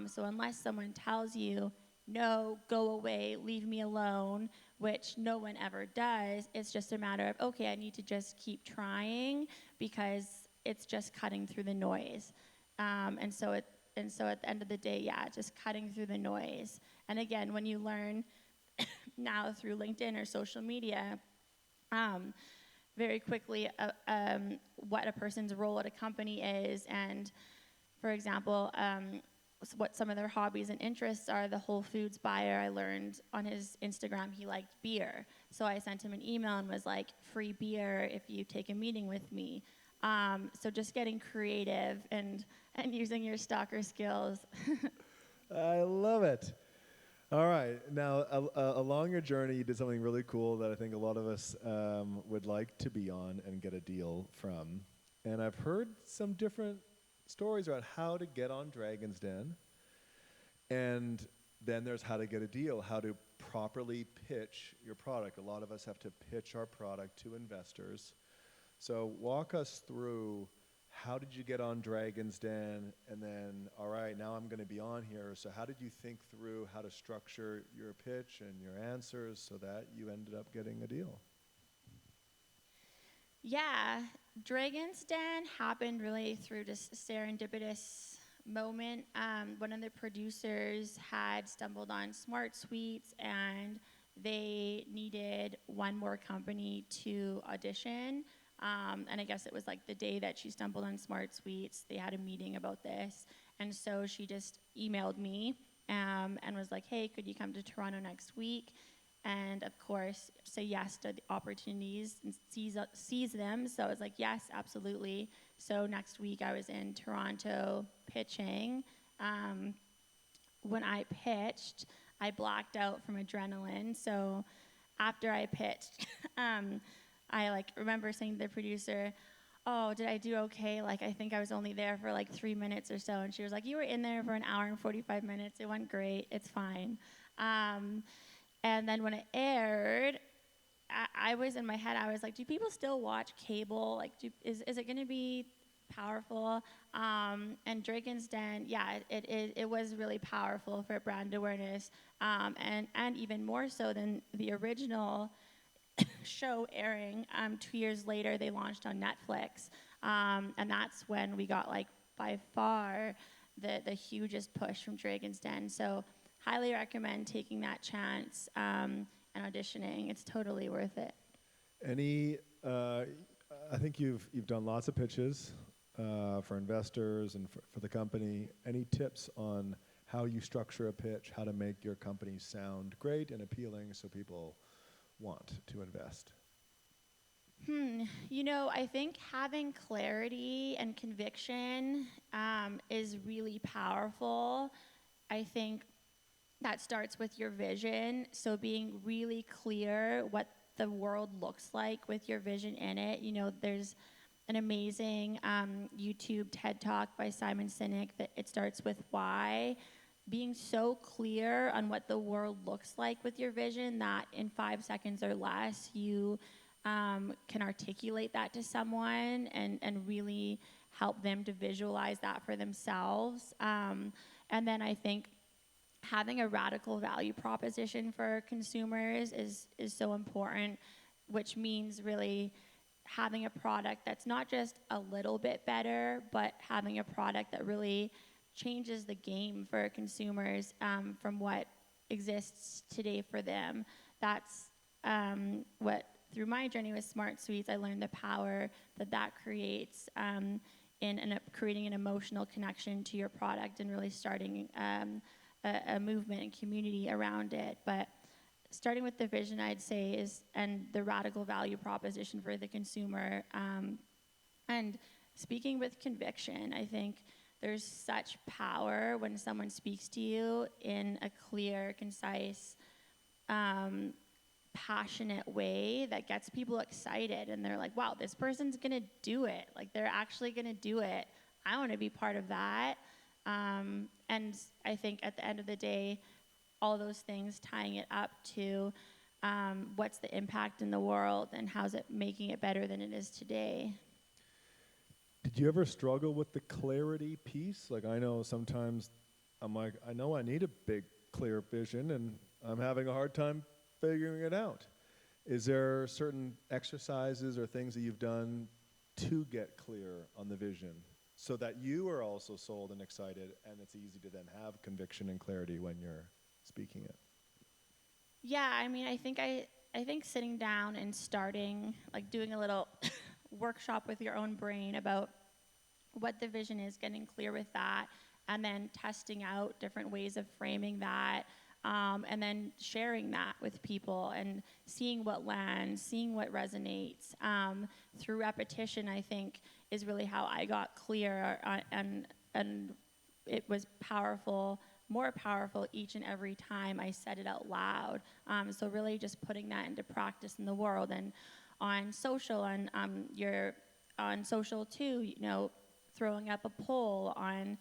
Speaker 5: So unless someone tells you, no, go away, leave me alone, which no one ever does, it's just a matter of, okay, I need to just keep trying because it's just cutting through the noise. And so at the end of the day, just cutting through the noise. And again, when you learn now through LinkedIn or social media, very quickly what a person's role at a company is, and for example, what some of their hobbies and interests are. The Whole Foods buyer, I learned on his Instagram he liked beer. So I sent him an email and was like, free beer if you take a meeting with me. So just getting creative and using your stalker skills.
Speaker 1: I love it. All right. Now, along your journey, you did something really cool that I think a lot of us would like to be on and get a deal from. And I've heard some different stories about how to get on Dragon's Den. And then there's how to get a deal, how to properly pitch your product. A lot of us have to pitch our product to investors. So walk us through, how did you get on Dragon's Den? And then, all right, now I'm going to be on here. So how did you think through how to structure your pitch and your answers so that you ended up getting a deal?
Speaker 5: Yeah, Dragon's Den happened really through just a serendipitous moment. One of the producers had stumbled on Smart Sweets, and they needed one more company to audition. And I guess it was like the day that she stumbled on Smart Sweets, they had a meeting about this. And so she just emailed me and was like, hey, could you come to Toronto next week? And of course, say yes to the opportunities and seize them. So I was like, yes, absolutely. So next week I was in Toronto pitching. When I pitched, I blacked out from adrenaline. So after I pitched, I remember saying to the producer, oh, did I do okay? I think I was only there for 3 minutes or so. And she was like, you were in there for an hour and 45 minutes. It went great. It's fine. And then when it aired, I was in my head, I was like, do people still watch cable? Is it going to be powerful? And Dragon's Den, it was really powerful for brand awareness, and even more so than the original show airing. 2 years later, they launched on Netflix, and that's when we got by far the hugest push from Dragon's Den. So highly recommend taking that chance and auditioning. It's totally worth it.
Speaker 1: I think you've done lots of pitches for investors and for the company. Any tips on how you structure a pitch, how to make your company sound great and appealing so people want to invest?
Speaker 5: I think having clarity and conviction is really powerful. I think that starts with your vision. So being really clear what the world looks like with your vision in it. There's an amazing YouTube TED Talk by Simon Sinek that it starts with why. Being so clear on what the world looks like with your vision that in 5 seconds or less you can articulate that to someone and really help them to visualize that for themselves. And then I think having a radical value proposition for consumers is so important, which means really having a product that's not just a little bit better, but having a product that really changes the game for consumers from what exists today for them. That's what, through my journey with Smart Suites, I learned the power that creates in creating an emotional connection to your product and really starting a movement and community around it. But starting with the vision, I'd say, and the radical value proposition for the consumer, and speaking with conviction. I think there's such power when someone speaks to you in a clear, concise, passionate way that gets people excited, and they're like, wow, this person's gonna do it. Like, they're actually gonna do it. I want to be part of that. And I think at the end of the day, all those things tying it up to what's the impact in the world and how's it making it better than it is today.
Speaker 1: Did you ever struggle with the clarity piece? Like, I know sometimes I'm like, I know I need a big, clear vision, and I'm having a hard time figuring it out. Is there certain exercises or things that you've done to get clear on the vision so that you are also sold and excited, and it's easy to then have conviction and clarity when you're speaking it?
Speaker 5: Yeah, I mean, I think sitting down and starting, like doing a little workshop with your own brain about what the vision is, getting clear with that, and then testing out different ways of framing that, and then sharing that with people and seeing what lands, seeing what resonates through repetition, I think, is really how I got clear, and it was powerful, more powerful each and every time I said it out loud. So really just putting that into practice in the world, and on social, on social too, throwing up a poll on,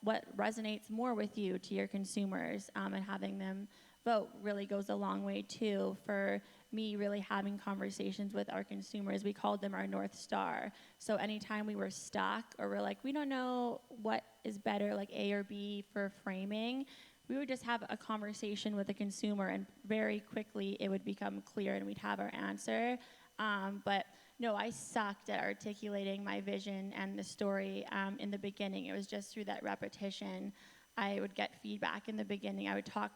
Speaker 5: what resonates more with you to your consumers, and having them vote really goes a long way too. For me, really having conversations with our consumers, we called them our North Star. So anytime we were stuck or we're like, we don't know what is better, like A or B for framing, we would just have a conversation with a consumer, and very quickly it would become clear and we'd have our answer. But no, I sucked at articulating my vision and the story in the beginning. It was just through that repetition. I would get feedback in the beginning. I would talk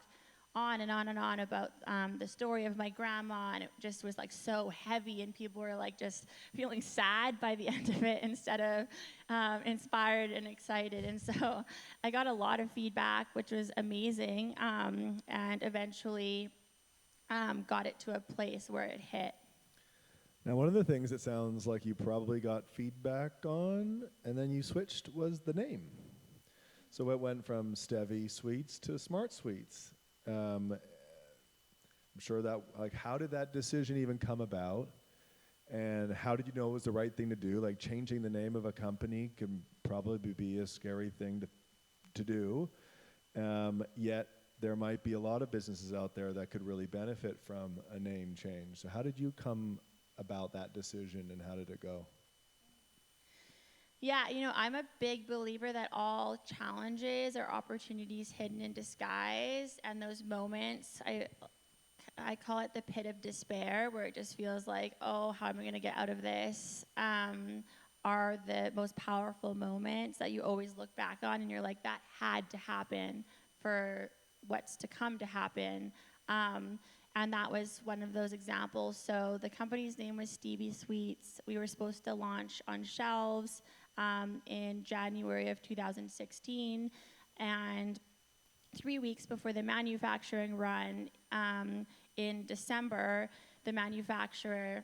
Speaker 5: on and on and on about the story of my grandma, and it just was like so heavy, and people were like just feeling sad by the end of it instead of inspired and excited. And so I got a lot of feedback, which was amazing, and eventually got it to a place where it hit.
Speaker 1: Now, one of the things that sounds like you probably got feedback on and then you switched was the name. So it went from Stevie Suites to Smart Suites. I'm sure that, like, how did that decision even come about? And how did you know it was the right thing to do? Like, changing the name of a company can probably be a scary thing to do. Yet there might be a lot of businesses out there that could really benefit from a name change. So how did you come about that decision, and how did it go?
Speaker 5: Yeah, I'm a big believer that all challenges are opportunities hidden in disguise, and those moments, I call it the pit of despair, where it just feels like, oh, how am I going to get out of this? are the most powerful moments that you always look back on and you're like, that had to happen for what's to come to happen. And that was one of those examples. So the company's name was Stevie Sweets. We were supposed to launch on shelves in January of 2016. And 3 weeks before the manufacturing run in December, the manufacturer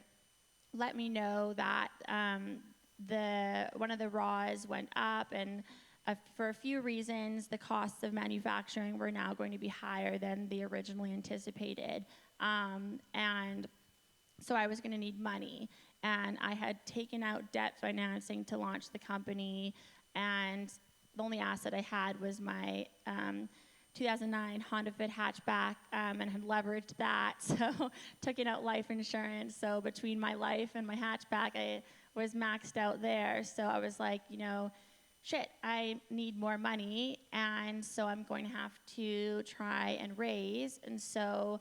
Speaker 5: let me know that one of the raws went up, and for a few reasons, the costs of manufacturing were now going to be higher than they originally anticipated. And so I was going to need money. And I had taken out debt financing to launch the company, and the only asset I had was my 2009 Honda Fit hatchback, and had leveraged that, so taking out life insurance. So between my life and my hatchback, I was maxed out there. So I was like, shit, I need more money, and so I'm going to have to try and raise. And so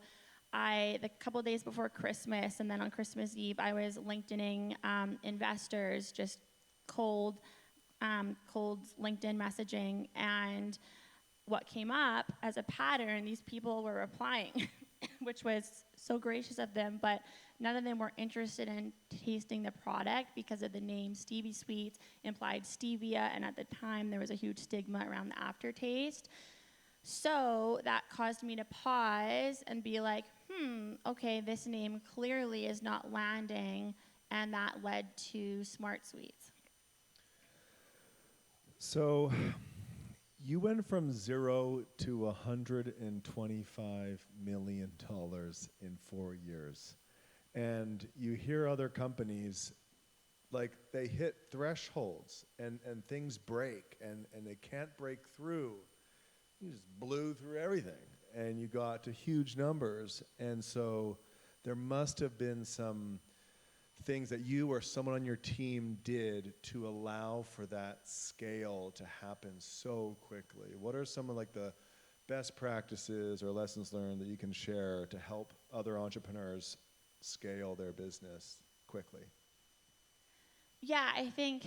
Speaker 5: the couple days before Christmas, and then on Christmas Eve, I was LinkedIning investors, just cold LinkedIn messaging, and what came up as a pattern, these people were replying, which was so gracious of them, but none of them were interested in tasting the product because of the name Stevie Sweets implied stevia, and at the time there was a huge stigma around the aftertaste. So that caused me to pause and be like, okay, this name clearly is not landing, and that led to Smart Sweets.
Speaker 1: So you went from 0 to $125 million in 4 years. And you hear other companies, like, they hit thresholds and things break and they can't break through. You just blew through everything and you got to huge numbers. And so there must have been some things that you or someone on your team did to allow for that scale to happen so quickly. What are some of the best practices or lessons learned that you can share to help other entrepreneurs scale their business quickly?
Speaker 5: Yeah, I think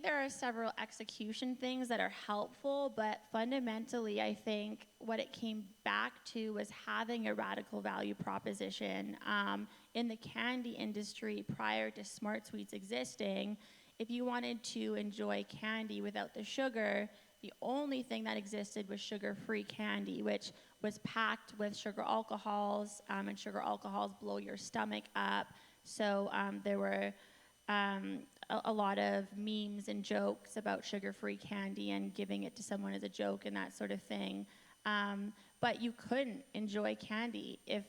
Speaker 5: there are several execution things that are helpful, but fundamentally, I think what it came back to was having a radical value proposition. In the candy industry, prior to Smart Sweets existing, if you wanted to enjoy candy without the sugar, the only thing that existed was sugar-free candy, which was packed with sugar alcohols, and sugar alcohols blow your stomach up. So there were a lot of memes and jokes about sugar-free candy and giving it to someone as a joke and that sort of thing. But you couldn't enjoy candy if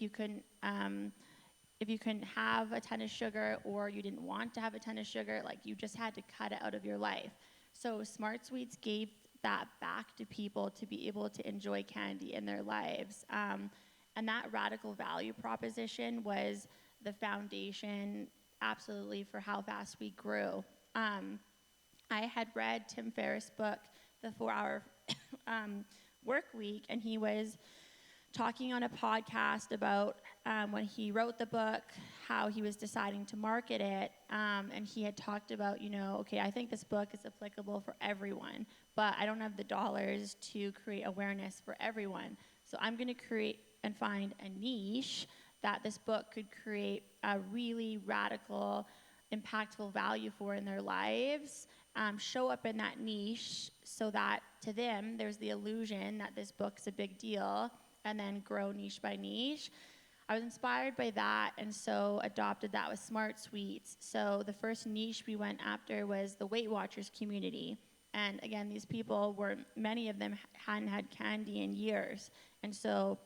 Speaker 5: you couldn't have a ton of sugar, or you didn't want to have a ton of sugar. Like, you just had to cut it out of your life. So Smart Sweets gave that back to people to be able to enjoy candy in their lives. And that radical value proposition was the foundation, absolutely, for how fast we grew. I had read Tim Ferriss' book, The 4-Hour Work Week, and he was talking on a podcast about when he wrote the book, how he was deciding to market it, and he had talked about, okay, I think this book is applicable for everyone, but I don't have the dollars to create awareness for everyone. So I'm going to create and find a niche that this book could create a really radical, impactful value for in their lives, show up in that niche so that to them there's the illusion that this book's a big deal, and then grow niche by niche. I was inspired by that, and so adopted that with Smart Sweets. So the first niche we went after was the Weight Watchers community. And again, these people many of them hadn't had candy in years. And so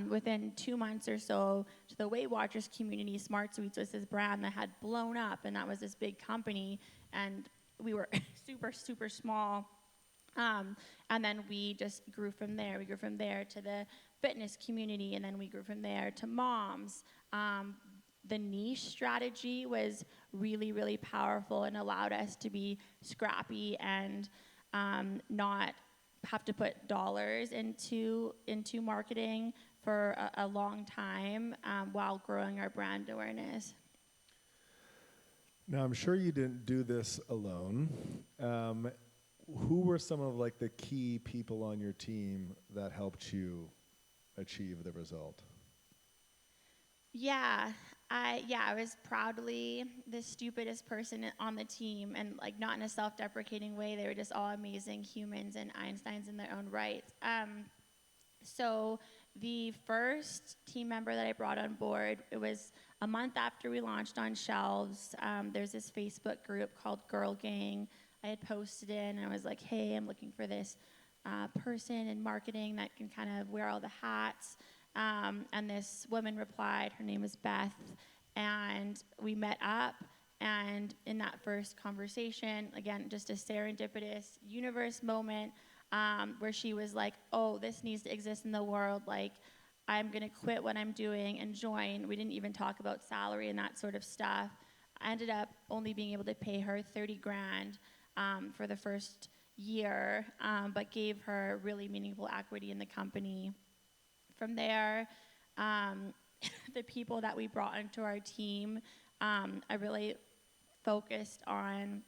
Speaker 5: within 2 months or so, to the Weight Watchers community, Smart Sweets was this brand that had blown up, and that was this big company, and we were super, super small. And then we just grew from there. We grew from there to the fitness community, and then we grew from there to moms. The niche strategy was really, really powerful and allowed us to be scrappy and not have to put dollars into marketing for a long time while growing our brand awareness.
Speaker 1: Now, I'm sure you didn't do this alone. Who were some of like the key people on your team that helped you achieve the result?
Speaker 5: I was proudly the stupidest person on the team, and like not in a self-deprecating way. They were just all amazing humans and Einsteins in their own right. So the first team member that I brought on board, it was a month after we launched on shelves. There's this Facebook group called Girl Gang. I had posted in, and I was like, hey, I'm looking for this person in marketing that can kind of wear all the hats. And this woman replied, her name was Beth, and we met up. And in that first conversation, again, just a serendipitous universe moment, where she was like, oh, this needs to exist in the world. Like, I'm going to quit what I'm doing and join. We didn't even talk about salary and that sort of stuff. I ended up only being able to pay her 30 grand for the first year, but gave her really meaningful equity in the company. From there, the people that we brought into our team, I really focused on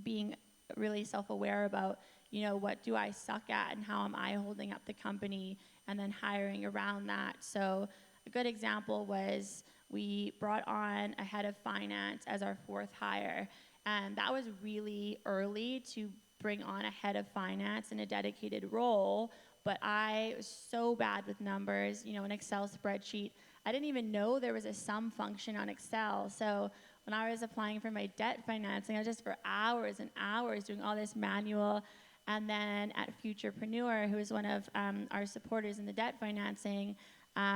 Speaker 5: being really self-aware about, what do I suck at and how am I holding up the company, and then hiring around that. So a good example was we brought on a head of finance as our fourth hire, and that was really early to bring on a head of finance in a dedicated role. But I was so bad with numbers, an Excel spreadsheet. I didn't even know there was a sum function on Excel. So when I was applying for my debt financing, I was just for hours and hours doing all this manual. And then at Futurepreneur, who was one of our supporters in the debt financing,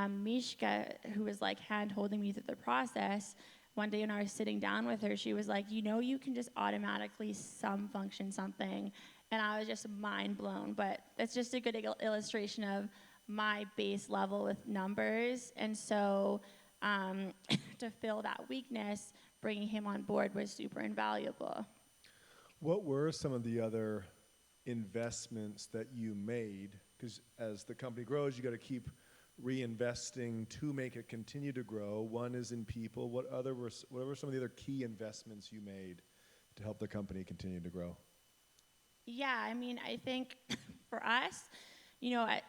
Speaker 5: Mishka, who was like hand-holding me through the process, one day when I was sitting down with her, she was like, you can just automatically sum function something. And I was just mind blown. But that's just a good illustration of my base level with numbers. And so to fill that weakness, bringing him on board was super invaluable.
Speaker 1: What were some of the other investments that you made? Because as the company grows, you got to keep reinvesting to make it continue to grow. One is in people. What were some of the other key investments you made to help the company continue to grow?
Speaker 5: Yeah, I think for us,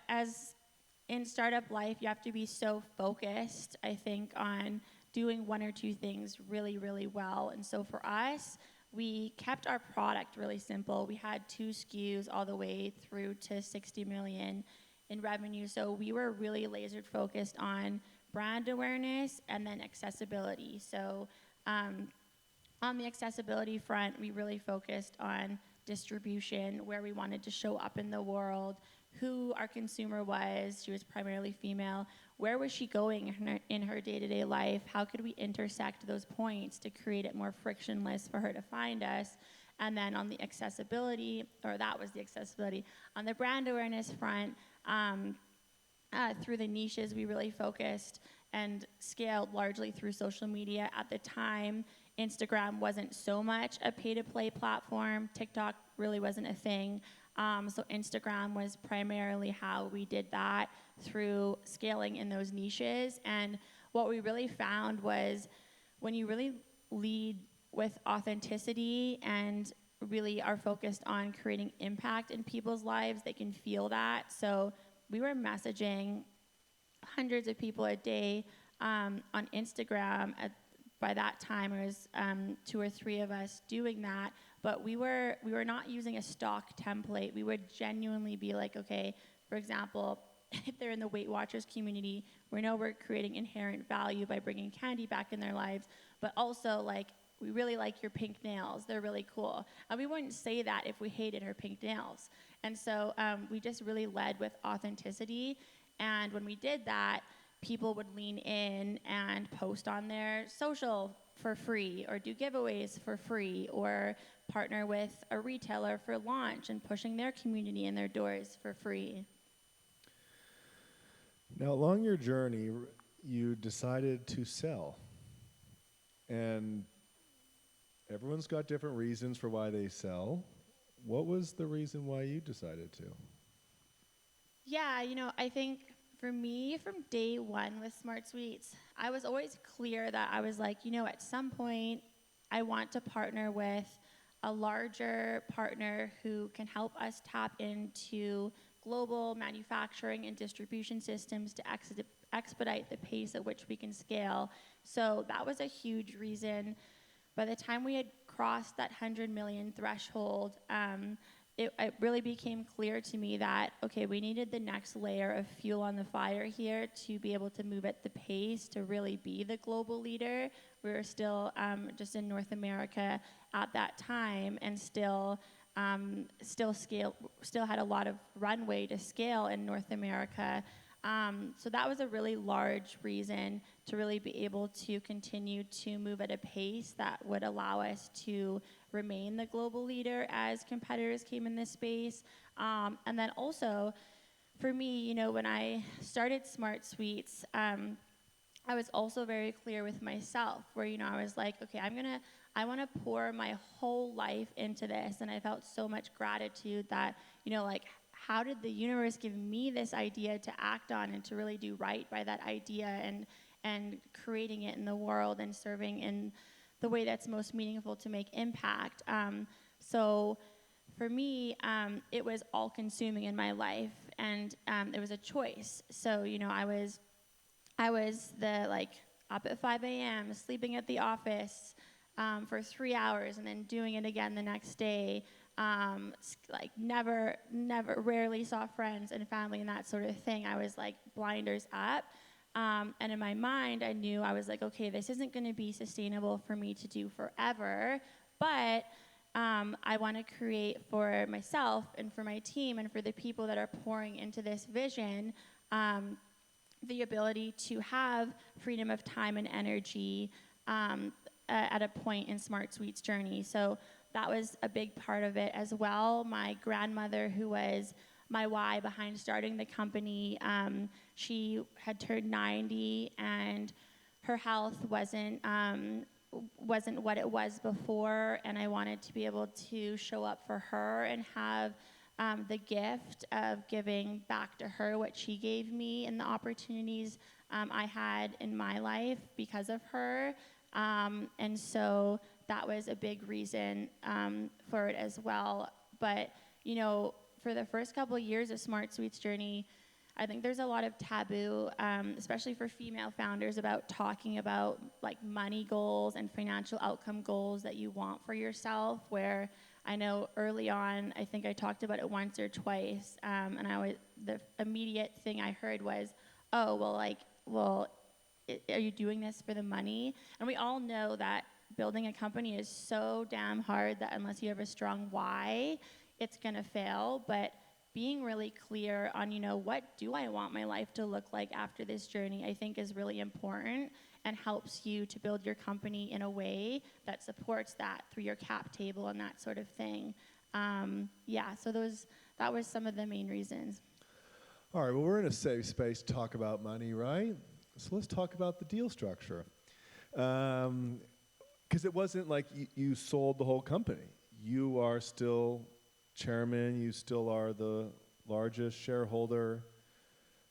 Speaker 5: as in startup life, you have to be so focused, I think, on doing one or two things really, really well. And so for us, we kept our product really simple. We had 2 SKUs all the way through to 60 million in revenue. So we were really laser focused on brand awareness and then accessibility. So on the accessibility front, we really focused on distribution, where we wanted to show up in the world, who our consumer was. She was primarily female. Where was she going in her day-to-day life? How could we intersect those points to create it more frictionless for her to find us? And then on the accessibility, that was the accessibility. On the brand awareness front, through the niches, we really focused and scaled largely through social media. At the time, Instagram wasn't so much a pay-to-play platform. TikTok really wasn't a thing. So Instagram was primarily how we did that, through scaling in those niches. And what we really found was when you really lead with authenticity and really are focused on creating impact in people's lives, they can feel that. So we were messaging hundreds of people a day on Instagram. By that time, it was 2 or 3 of us doing that. But we were not using a stock template. We would genuinely be like, okay, for example, if they're in the Weight Watchers community, we know we're creating inherent value by bringing candy back in their lives, but also like, we really like your pink nails. They're really cool. And we wouldn't say that if we hated her pink nails. And so we just really led with authenticity. And when we did that, people would lean in and post on their social for free, or do giveaways for free, or partner with a retailer for launch and pushing their community in their doors for free.
Speaker 1: Now, along your journey, you decided to sell. And everyone's got different reasons for why they sell. What was the reason why you decided to?
Speaker 5: Yeah, I think for me, from day one with Smart Sweets, I was always clear that I was like, at some point, I want to partner with a larger partner who can help us tap into global manufacturing and distribution systems to expedite the pace at which we can scale. So that was a huge reason. By the time we had crossed that 100 million threshold, it really became clear to me that, okay, we needed the next layer of fuel on the fire here to be able to move at the pace to really be the global leader. We were still just in North America at that time, and still had a lot of runway to scale in North America. So that was a really large reason to really be able to continue to move at a pace that would allow us to remain the global leader as competitors came in this space. And then also, for me, when I started Smart Suites, I was also very clear with myself where, I was like, okay, I want to pour my whole life into this. And I felt so much gratitude that, how did the universe give me this idea to act on and to really do right by that idea and creating it in the world and serving in the way that's most meaningful to make impact. So for me, it was all consuming in my life, and it was a choice. So, I was up at 5 a.m., sleeping at the office for 3 hours and then doing it again the next day. Rarely saw friends and family and that sort of thing. I was blinders up. And in my mind, I knew, I was like, okay, this isn't going to be sustainable for me to do forever, but I want to create for myself and for my team and for the people that are pouring into this vision the ability to have freedom of time and energy at a point in Smart Suites' journey. So that was a big part of it as well. My grandmother, who was my why behind starting the company, she had turned 90 and her health wasn't what it was before, and I wanted to be able to show up for her and have the gift of giving back to her what she gave me and the opportunities I had in my life because of her. And so that was a big reason for it as well. But, for the first couple of years of Smart Suites' journey, I think there's a lot of taboo, especially for female founders, about talking about money goals and financial outcome goals that you want for yourself, where I know early on, I think I talked about it once or twice, and the immediate thing I heard was, oh, are you doing this for the money? And we all know that building a company is so damn hard that unless you have a strong why, it's going to fail. But being really clear on, what do I want my life to look like after this journey, I think is really important and helps you to build your company in a way that supports that through your cap table and that sort of thing. So that was some of the main reasons.
Speaker 6: All right, well, we're in a safe space to talk about money, right? So let's talk about the deal structure. Because it wasn't like you sold the whole company. You are still chairman, you still are the largest shareholder.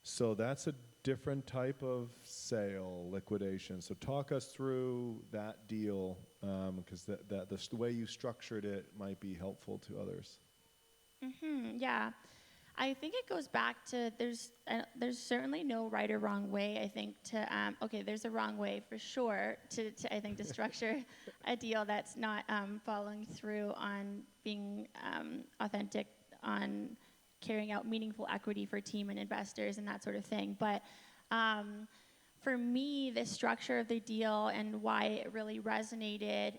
Speaker 6: So that's a different type of sale, liquidation. So talk us through that deal, because the way you structured it might be helpful to others.
Speaker 5: Yeah. I think it goes back to there's certainly no right or wrong way. I think there's a wrong way for sure to structure a deal that's not following through on being authentic, on carrying out meaningful equity for team and investors and that sort of thing. But for me, the structure of the deal and why it really resonated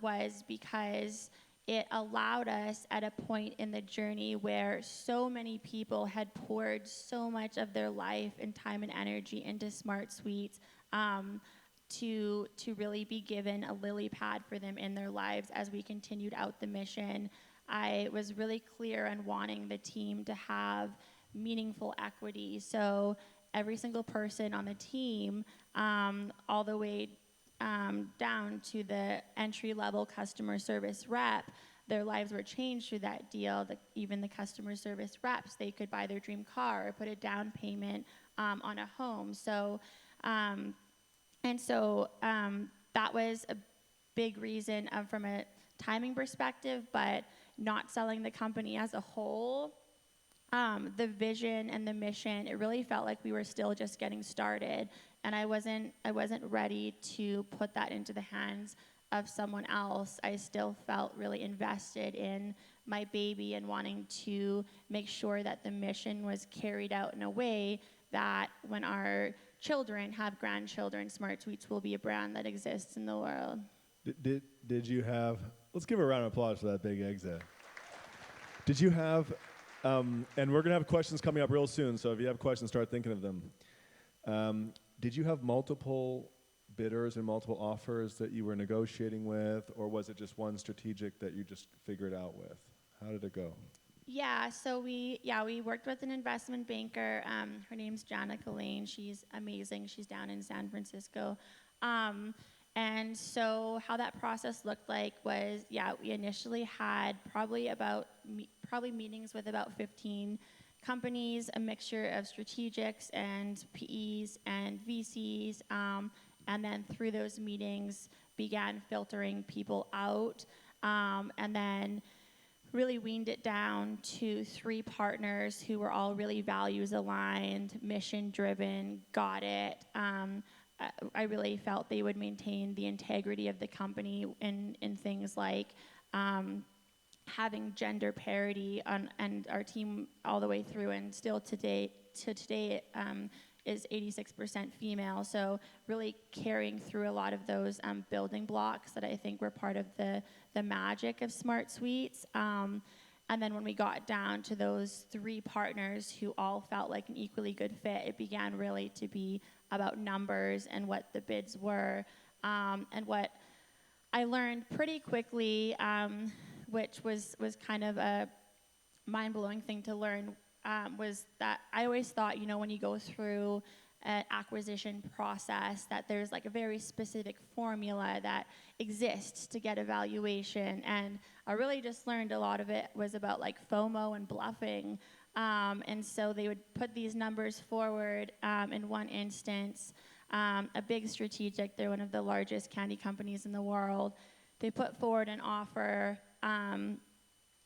Speaker 5: was because it allowed us at a point in the journey where so many people had poured so much of their life and time and energy into Smart Suites to really be given a lily pad for them in their lives as we continued out the mission. I was really clear on wanting the team to have meaningful equity. So every single person on the team, all the way down to the entry-level customer service rep, their lives were changed through that deal. Even the customer service reps, they could buy their dream car or put a down payment on a home. So, that was a big reason from a timing perspective, but not selling the company as a whole. The vision and the mission, it really felt like we were still just getting started, and I wasn't ready to put that into the hands of someone else. I still felt really invested in my baby and wanting to make sure that the mission was carried out in a way that when our children have grandchildren, Smart Sweets will be a brand that exists in the world.
Speaker 6: Did you have, let's give a round of applause for that big exit. Did you have, and we're going to have questions coming up real soon, so if you have questions, start thinking of them. Did you have multiple bidders and multiple offers that you were negotiating with, or was it just one strategic that you just figured out with? How did it go?
Speaker 5: Yeah, so we worked with an investment banker. Her name's Janica Lane. She's amazing. She's down in San Francisco. And so how that process looked like was, we initially had probably meetings with about 15 companies, a mixture of strategics and PEs and VCs, and then through those meetings began filtering people out, and then really weaned it down to 3 partners who were all really values aligned, mission driven, got it. I really felt they would maintain the integrity of the company in things like having gender parity and our team all the way through, and still today is 86% female. So really carrying through a lot of those building blocks that I think were part of the magic of Smart Sweets. And then when we got down to those 3 partners who all felt like an equally good fit, it began really to be about numbers and what the bids were. And what I learned pretty quickly, which was kind of a mind-blowing thing to learn, was that I always thought, when you go through an acquisition process, that there's like a very specific formula that exists to get a valuation. And I really just learned a lot of it was about like FOMO and bluffing. And so they would put these numbers forward. In one instance, a big strategic, they're one of the largest candy companies in the world. They put forward an offer,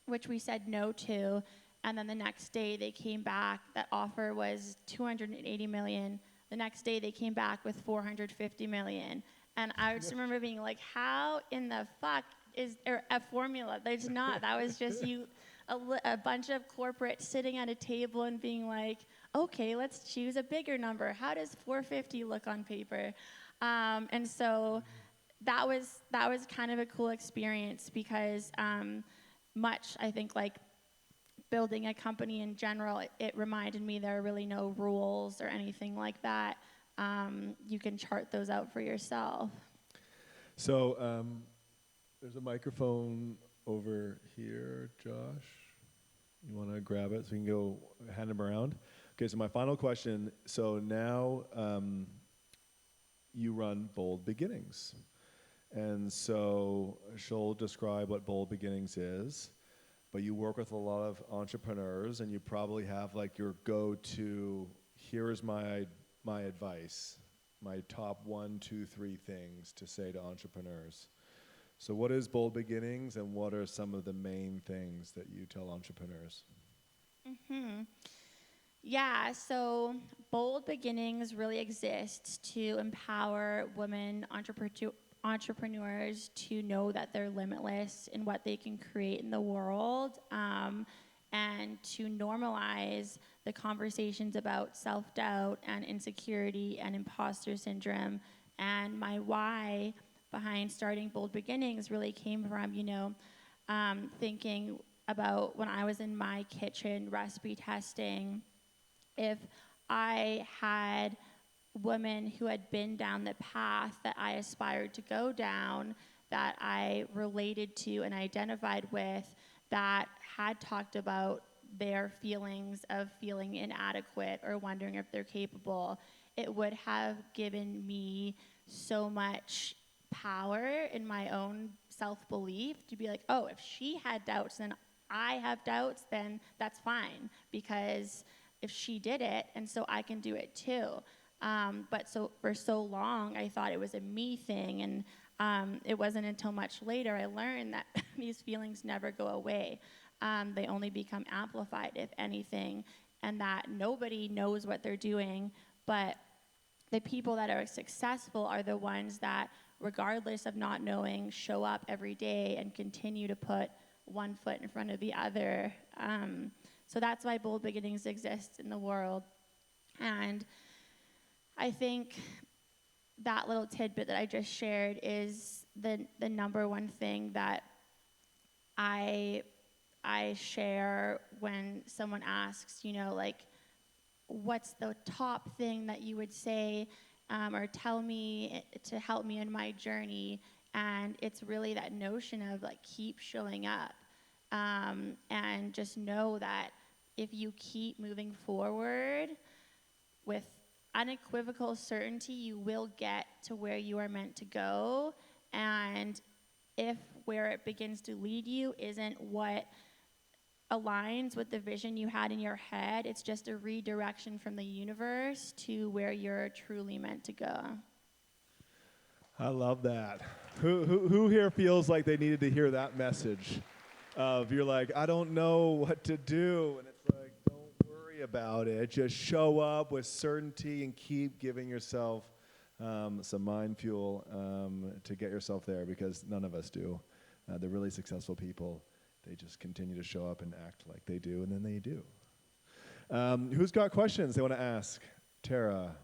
Speaker 5: which we said no to. And then the next day they came back, that offer was $280 million. The next day they came back with $450 million. And I just remember being like, how in the fuck is there a formula? There's not. That was just a bunch of corporates sitting at a table and being like, okay, let's choose a bigger number. How does 450 look on paper? And so that was kind of a cool experience because much, I think, like building a company in general, it reminded me there are really no rules or anything like that. You can chart those out for yourself.
Speaker 6: So there's a microphone over here, Josh. You want to grab it so we can go hand them around? Okay, so my final question. So now you run Bold Beginnings. And so she'll describe what Bold Beginnings is. But you work with a lot of entrepreneurs, and you probably have like your go-to, here is my advice, my top 1, 2, 3 things to say to entrepreneurs. So what is Bold Beginnings, and what are some of the main things that you tell entrepreneurs?
Speaker 5: Yeah, so Bold Beginnings really exists to empower women entrepreneurs to know that they're limitless in what they can create in the world, and to normalize the conversations about self-doubt and insecurity and imposter syndrome. And my why behind starting Bold Beginnings really came from, thinking about when I was in my kitchen recipe testing, if I had women who had been down the path that I aspired to go down, that I related to and identified with, that had talked about their feelings of feeling inadequate or wondering if they're capable, it would have given me so much power in my own self-belief to be like, oh, if she had doubts and I have doubts, then that's fine, because if she did it, and so I can do it too. But so for so long, I thought it was a me thing, and it wasn't until much later I learned that these feelings never go away. They only become amplified, if anything, and that nobody knows what they're doing, but the people that are successful are the ones that, regardless of not knowing, show up every day and continue to put one foot in front of the other. So that's why bold beginnings exist in the world. And I think that little tidbit that I just shared is the number one thing that I share when someone asks, like, what's the top thing that you would say or tell me to help me in my journey? And it's really that notion of like, keep showing up, and just know that if you keep moving forward with unequivocal certainty, you will get to where you are meant to go. And if where it begins to lead you isn't what aligns with the vision you had in your head, it's just a redirection from the universe to where you're truly meant to go.
Speaker 6: I love that. Who here feels like they needed to hear that message? Of you're like, I don't know what to do, and it's like, don't worry about it. Just show up with certainty and keep giving yourself some mind fuel to get yourself there, because none of us do. The really successful people, they just continue to show up and act like they do, and then they do. Who's got questions they want to ask? Tara,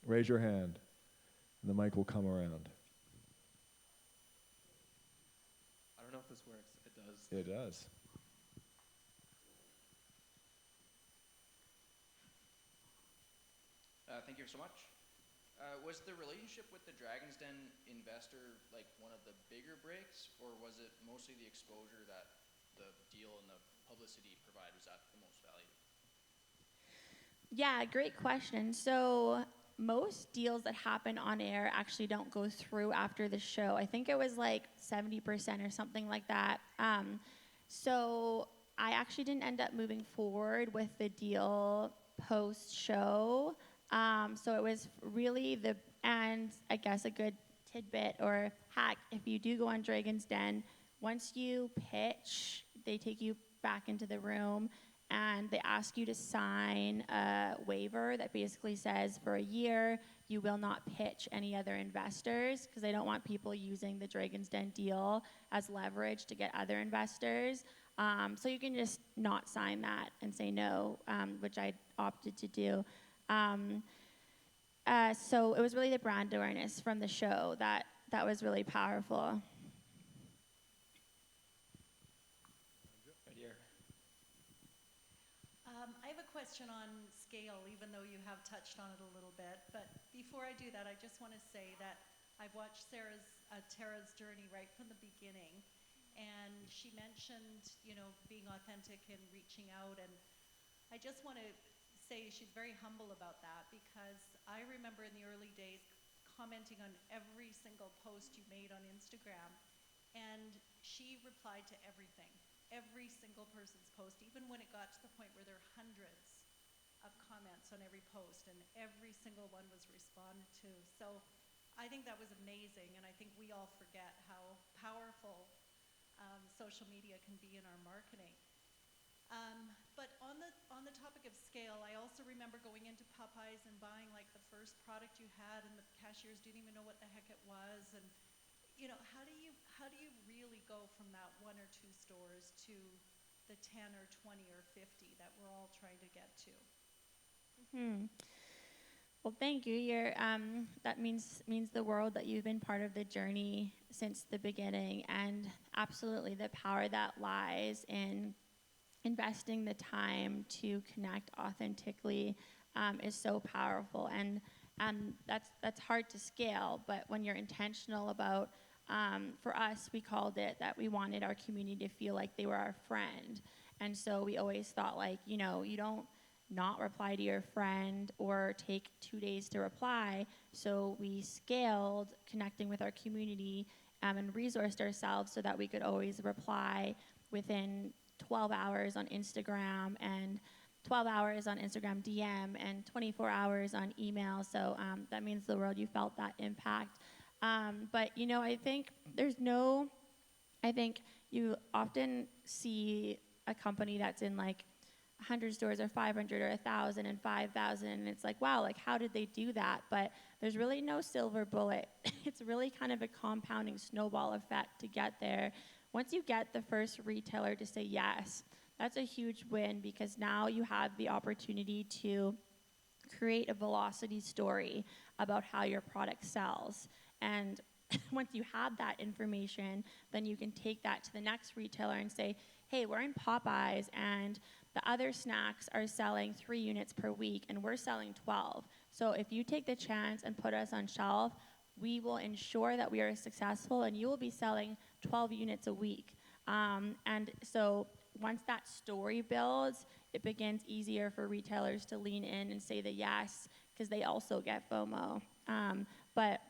Speaker 6: raise your hand, and the mic will come around.
Speaker 7: I don't know if this works. It does.
Speaker 6: It does.
Speaker 8: Thank you so much. Was the relationship with the Dragon's Den investor like one of the bigger breaks, or was it mostly the exposure that the deal and the publicity provided was at the most value?
Speaker 5: Yeah, great question. So most deals that happen on air actually don't go through after the show. I think it was like 70% or something like that. So I actually didn't end up moving forward with the deal post-show. So it was really and I guess a good tidbit or hack, if you do go on Dragon's Den, once you pitch, they take you back into the room and they ask you to sign a waiver that basically says for a year you will not pitch any other investors, because they don't want people using the Dragon's Den deal as leverage to get other investors. So you can just not sign that and say no, which I opted to do. So it was really the brand awareness from the show that was really powerful.
Speaker 8: Right here.
Speaker 9: I have a question on scale, even though you have touched on it a little bit. But before I do that, I just want to say that I've watched Tara's journey right from the beginning. And she mentioned, being authentic and reaching out. And I just want to say she's very humble about that, because I remember in the early days commenting on every single post you made on Instagram. And she replied to everything. Every single person's post, even when it got to the point where there are hundreds of comments on every post, and every single one was responded to. So I think that was amazing, and I think we all forget how powerful social media can be in our marketing. But on the topic of scale, I also remember going into Popeyes and buying like the first product you had, and the cashiers didn't even know what the heck it was. And how do you really go from that 1 or 2 stores to the 10 or 20 or 50 that we're all trying to get to?
Speaker 5: Well, thank you. That means the world that you've been part of the journey since the beginning, and absolutely the power that lies in investing the time to connect authentically is so powerful, and that's hard to scale. But when you're intentional about, for us, we called it that we wanted our community to feel like they were our friend, and so we always thought like, you don't not reply to your friend or take 2 days to reply. So we scaled connecting with our community and resourced ourselves so that we could always reply within 12 hours on Instagram, and 12 hours on Instagram DM, and 24 hours on email. So that means the world. You felt that impact. But I think you often see a company that's in like 100 stores or 500 or 1,000 and 5,000, and it's like, wow, like how did they do that? But there's really no silver bullet. It's really kind of a compounding snowball effect to get there. Once you get the first retailer to say yes, that's a huge win, because now you have the opportunity to create a velocity story about how your product sells. And once you have that information, then you can take that to the next retailer and say, hey, we're in Popeyes and the other snacks are selling 3 units per week and we're selling 12. So if you take the chance and put us on shelf, we will ensure that we are successful and you will be selling 12 units a week. And so once that story builds, it begins easier for retailers to lean in and say the yes, because they also get FOMO. But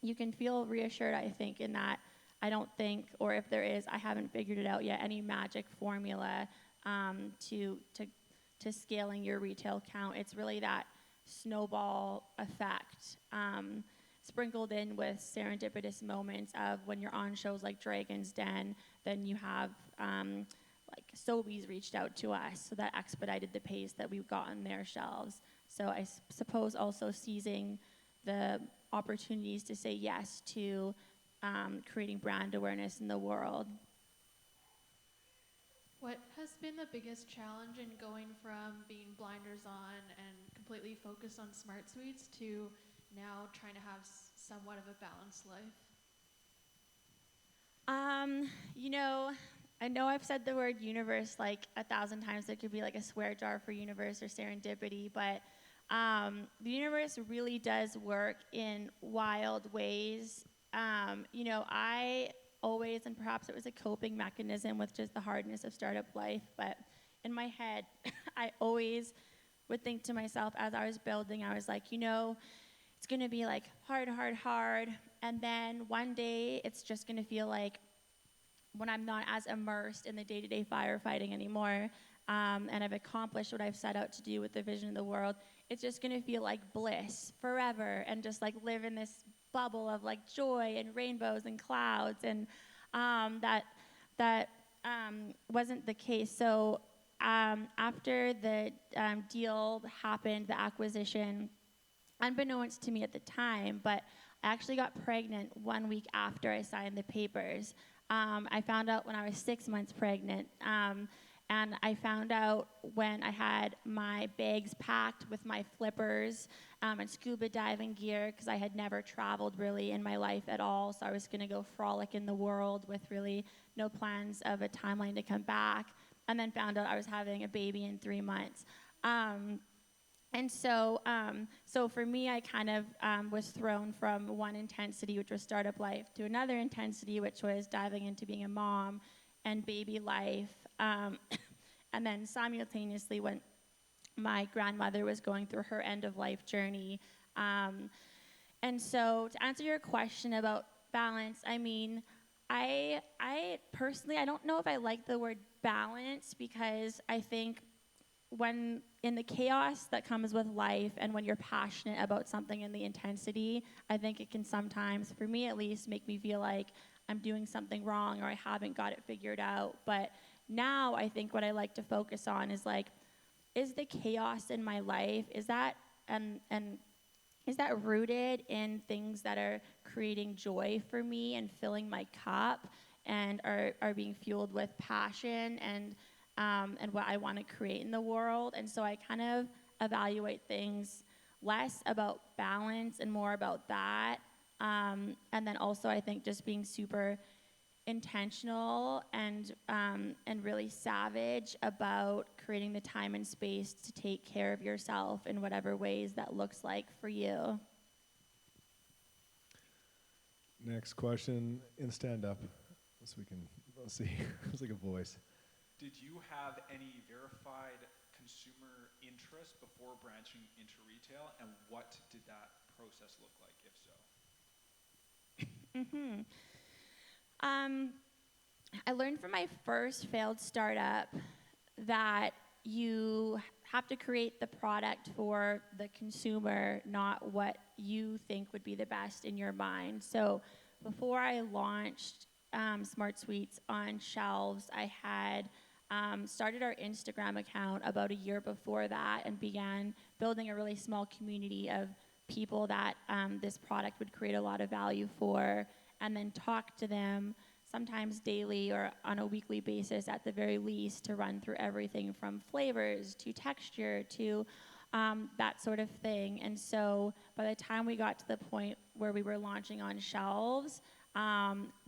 Speaker 5: you can feel reassured, I think, in that I don't think, or if there is, I haven't figured it out yet, any magic formula to scaling your retail count. It's really that snowball effect, sprinkled in with serendipitous moments of when you're on shows like Dragon's Den, then you have like Sobeys reached out to us, so that expedited the pace that we've got on their shelves. So I suppose also seizing the opportunities to say yes to creating brand awareness in the world.
Speaker 10: What has been the biggest challenge in going from being blinders on and completely focused on Smart Suites to now trying to have somewhat of a balanced life?
Speaker 5: I know I've said the word universe like 1,000 times. There could be like a swear jar for universe or serendipity, but the universe really does work in wild ways. I always, and perhaps it was a coping mechanism with just the hardness of startup life, but in my head, I always would think to myself as I was building, I was like, it's going to be like hard, and then one day it's just going to feel like when I'm not as immersed in the day-to-day firefighting anymore, and I've accomplished what I've set out to do with the vision of the world, it's just going to feel like bliss forever and just like live in this bubble of like joy and rainbows and clouds, and that wasn't the case. So after the deal happened, the acquisition, unbeknownst to me at the time, but I actually got pregnant 1 week after I signed the papers. I found out when I was 6 months pregnant, and I found out when I had my bags packed with my flippers and scuba diving gear, because I had never traveled really in my life at all, so I was going to go frolic in the world with really no plans of a timeline to come back, and then found out I was having a baby in 3 months. And so for me, I kind of was thrown from one intensity, which was startup life, to another intensity, which was diving into being a mom and baby life. And then simultaneously, when my grandmother was going through her end-of-life journey. And so to answer your question about balance, I mean, I personally, I don't know if I like the word balance, because I think when in the chaos that comes with life and when you're passionate about something in the intensity, I think it can sometimes, for me at least, make me feel like I'm doing something wrong or I haven't got it figured out. But now I think what I like to focus on is like, is the chaos in my life, is that and is that rooted in things that are creating joy for me and filling my cup and are being fueled with passion and what I want to create in the world? And so I kind of evaluate things less about balance and more about that. And then also I think just being super intentional and really savage about creating the time and space to take care of yourself in whatever ways that looks like for you.
Speaker 6: Next question in stand-up, so we can see. It's like a voice.
Speaker 11: Did you have any verified consumer interest before branching into retail, and what did that process look like, if so?
Speaker 5: I learned from my first failed startup that you have to create the product for the consumer, not what you think would be the best in your mind. So before I launched Smart Suites on shelves, I had started our Instagram account about a year before that and began building a really small community of people that this product would create a lot of value for, and then talk to them sometimes daily or on a weekly basis at the very least to run through everything from flavors to texture to that sort of thing. And so by the time we got to the point where we were launching on shelves,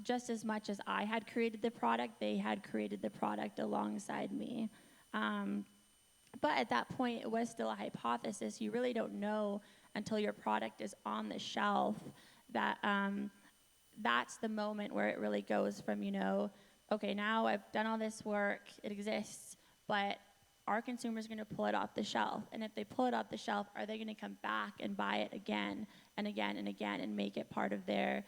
Speaker 5: just as much as I had created the product, they had created the product alongside me. But at that point, it was still a hypothesis. You really don't know until your product is on the shelf that that's the moment where it really goes from, okay, now I've done all this work, it exists, but are consumers going to pull it off the shelf? And if they pull it off the shelf, are they going to come back and buy it again and again and again and make it part of their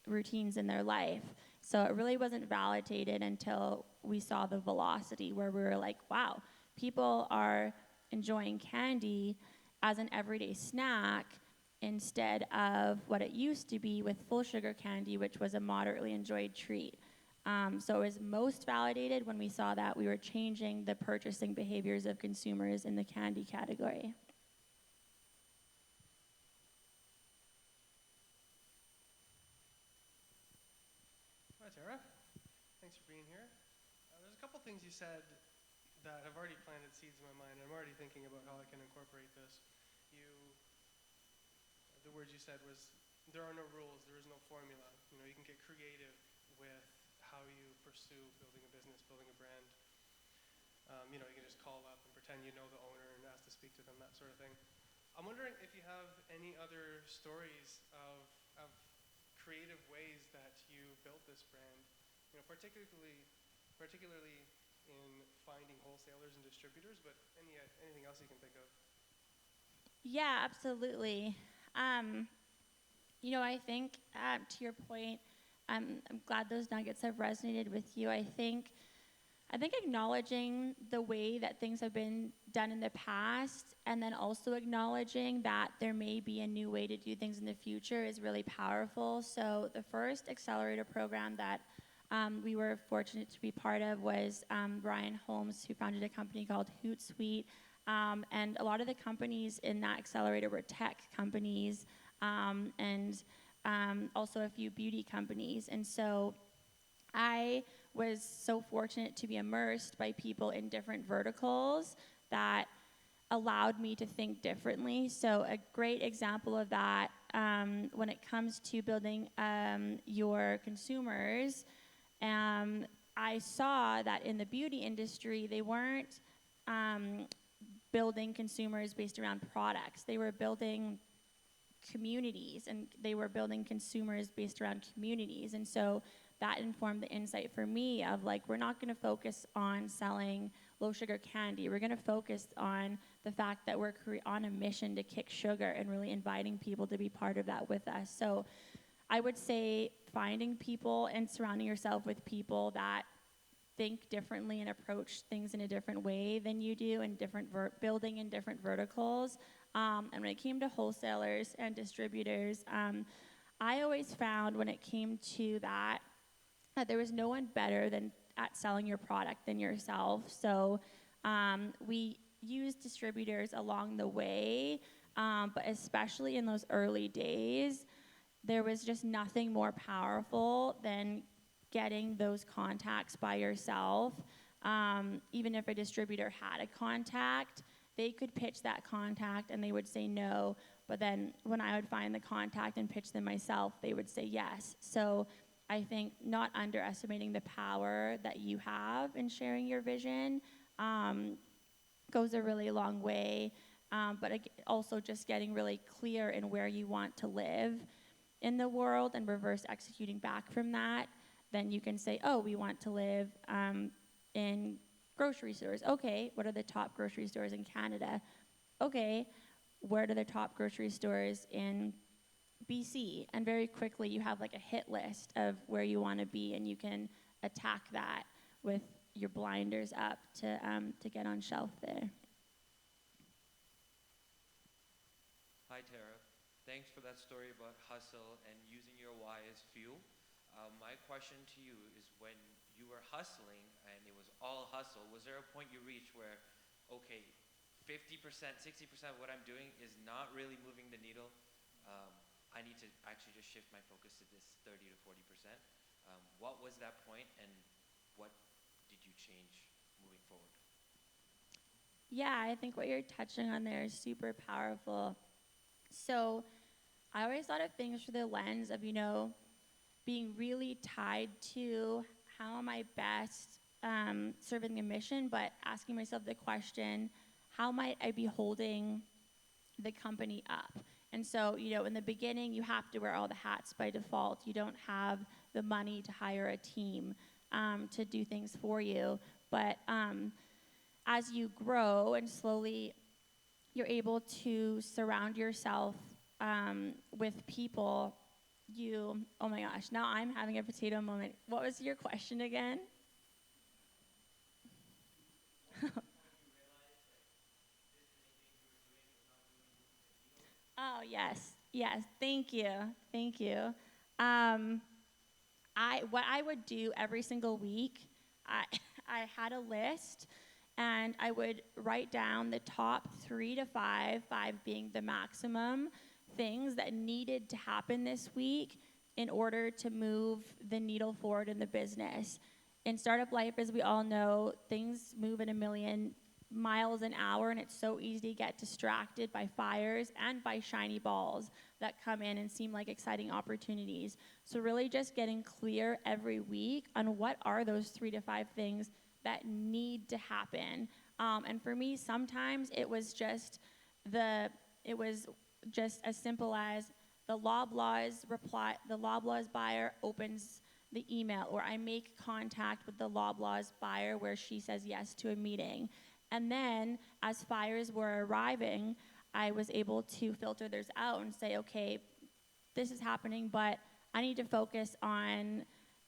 Speaker 5: routines in their life? So it really wasn't validated until we saw the velocity where we were like, wow, people are enjoying candy as an everyday snack instead of what it used to be with full sugar candy, which was a moderately enjoyed treat. So it was most validated when we saw that we were changing the purchasing behaviors of consumers in the candy category.
Speaker 7: Hi, Tara. Thanks for being here. There's a couple things you said that have already planted seeds in my mind. I'm already thinking about how I can incorporate this. The words you said was, there are no rules, there is no formula. You can get creative with how you pursue building a business, building a brand. You can just call up and pretend you know the owner and ask to speak to them, that sort of thing. I'm wondering if you have any other stories of creative ways that you built this brand, particularly in finding wholesalers and distributors, but anything else you can think of?
Speaker 5: Yeah, absolutely. I think to your point, I'm glad those nuggets have resonated with you. I think acknowledging the way that things have been done in the past and then also acknowledging that there may be a new way to do things in the future is really powerful. So the first accelerator program that we were fortunate to be part of was Brian Holmes, who founded a company called Hootsuite. And a lot of the companies in that accelerator were tech companies and also a few beauty companies. And so I was so fortunate to be immersed by people in different verticals that allowed me to think differently. So a great example of that when it comes to building your consumers, I saw that in the beauty industry, they weren't building consumers based around products. They were building communities, and they were building consumers based around communities. And so that informed the insight for me of we're not going to focus on selling low sugar candy. We're going to focus on the fact that we're on a mission to kick sugar and really inviting people to be part of that with us. So I would say finding people and surrounding yourself with people that think differently and approach things in a different way than you do, and building in different verticals. And when it came to wholesalers and distributors, I always found when it came to that there was no one better at selling your product than yourself. So we used distributors along the way, but especially in those early days, there was just nothing more powerful than getting those contacts by yourself. Even if a distributor had a contact, they could pitch that contact and they would say no, but then when I would find the contact and pitch them myself, they would say yes. So I think not underestimating the power that you have in sharing your vision goes a really long way, but also just getting really clear in where you want to live in the world and reverse executing back from that. Then you can say, oh, we want to live in grocery stores. Okay, what are the top grocery stores in Canada? Okay, where are the top grocery stores in BC? And very quickly you have a hit list of where you want to be, and you can attack that with your blinders up to get on shelf there.
Speaker 12: Hi, Tara. Thanks for that story about hustle and using your why as fuel. My question to you is, when you were hustling and it was all hustle, was there a point you reached where, okay, 50%, 60% of what I'm doing is not really moving the needle? I need to actually just shift my focus to this 30 to 40%. What was that point, and what did you change moving forward?
Speaker 5: Yeah, I think what you're touching on there is super powerful. So I always thought of things through the lens of, being really tied to how am I best serving the mission, but asking myself the question, how might I be holding the company up? And so, in the beginning, you have to wear all the hats by default. You don't have the money to hire a team to do things for you. But as you grow and slowly you're able to surround yourself with people, oh my gosh, now I'm having a potato moment. What was your question again? Oh, yes, thank you. What I would do every single week, I had a list, and I would write down the top 3 to 5 being the maximum, things that needed to happen this week in order to move the needle forward in the business. In startup life, as we all know, things move at 1,000,000 miles an hour, and it's so easy to get distracted by fires and by shiny balls that come in and seem like exciting opportunities. So really just getting clear every week on what are those 3 to 5 things that need to happen. And for me, sometimes it was just as simple as the Loblaws buyer opens the email, or I make contact with the Loblaws buyer where she says yes to a meeting. And then as fires were arriving, I was able to filter those out and say, okay, this is happening, but I need to focus on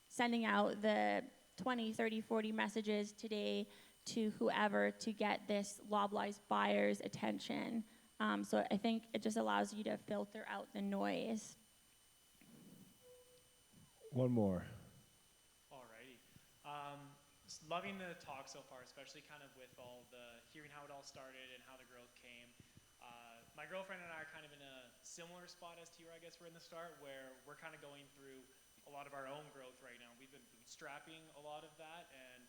Speaker 5: sending out the 20, 30, 40 messages today to whoever to get this Loblaws buyer's attention. So I think it just allows you to filter out the noise.
Speaker 6: One more.
Speaker 13: Alrighty. Loving the talk so far, especially kind of with all the hearing how it all started and how the growth came. My girlfriend and I are kind of in a similar spot as to you, I guess we're in the start, where we're kind of going through a lot of our own growth right now. We've been bootstrapping a lot of that, and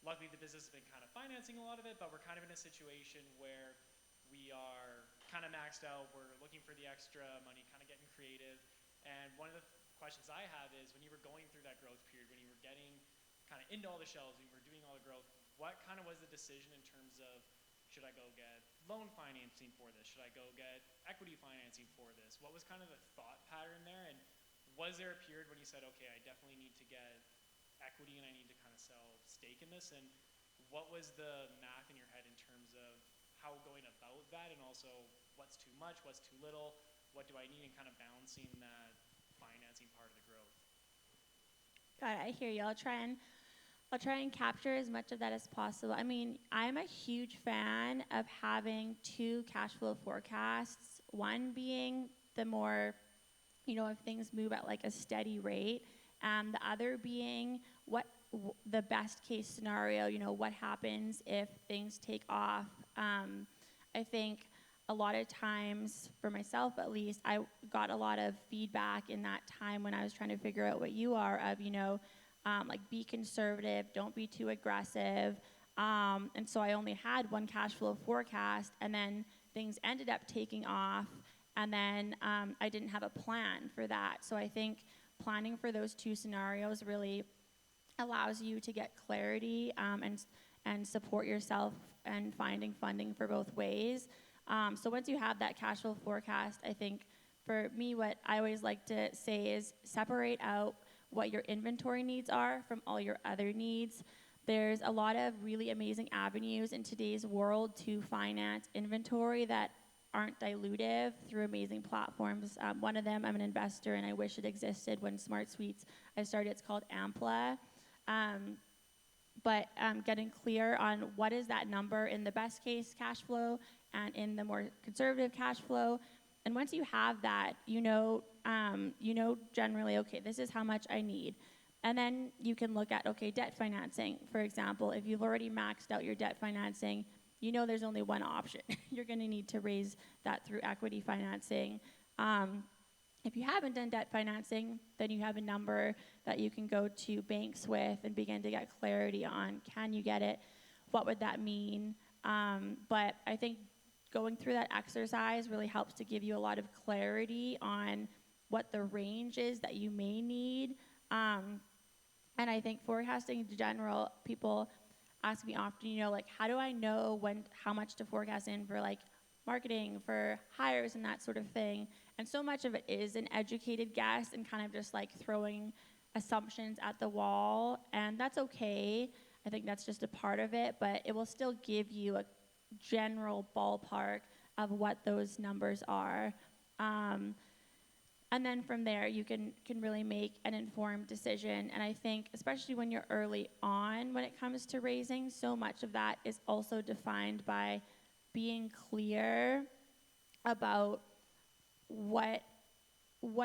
Speaker 13: luckily the business has been kind of financing a lot of it, but we're kind of in a situation where we are kind of maxed out. We're looking for the extra money, kind of getting creative. And one of the questions I have is, when you were going through that growth period, when you were getting kind of into all the shelves, when you were doing all the growth, what kind of was the decision in terms of, should I go get loan financing for this? Should I go get equity financing for this? What was kind of the thought pattern there? And was there a period when you said, okay, I definitely need to get equity and I need to kind of sell stake in this? And what was the math in your head in terms of how going about that, and also what's too much, what's too little, what do I need, and kind of balancing that financing part of the growth?
Speaker 5: God, I hear you. I'll try and capture as much of that as possible. I mean, I'm a huge fan of having 2 cash flow forecasts. One being the more, if things move at like a steady rate, and the other being the best case scenario, what happens if things take off. I think a lot of times, for myself at least, I got a lot of feedback in that time when I was trying to figure out what you are of, like, be conservative, don't be too aggressive. And so I only had one cash flow forecast, and then things ended up taking off, and then I didn't have a plan for that. So I think planning for those 2 scenarios really allows you to get clarity and support yourself and finding funding for both ways. So once you have that cash flow forecast, I think for me, what I always like to say is separate out what your inventory needs are from all your other needs. There's a lot of really amazing avenues in today's world to finance inventory that aren't dilutive through amazing platforms. One of them, I'm an investor, and I wish it existed when Smart Suites I started. It's called Ampla. but getting clear on what is that number in the best case cash flow and in the more conservative cash flow. And once you have that, you know generally, okay, this is how much I need. And then you can look at, okay, debt financing, for example. If you've already maxed out your debt financing, you know there's only one option. You're going to need to raise that through equity financing. If you haven't done debt financing, then you have a number that you can go to banks with and begin to get clarity on, can you get it? What would that mean? But I think going through that exercise really helps to give you a lot of clarity on what the range is that you may need. And I think forecasting in general, people ask me often, like, how do I know how much to forecast in for like marketing, for hires and that sort of thing? And so much of it is an educated guess and kind of just like throwing assumptions at the wall, and that's okay. I think that's just a part of it, but it will still give you a general ballpark of what those numbers are. And then from there, you can really make an informed decision. And I think, especially when you're early on when it comes to raising, so much of that is also defined by being clear about what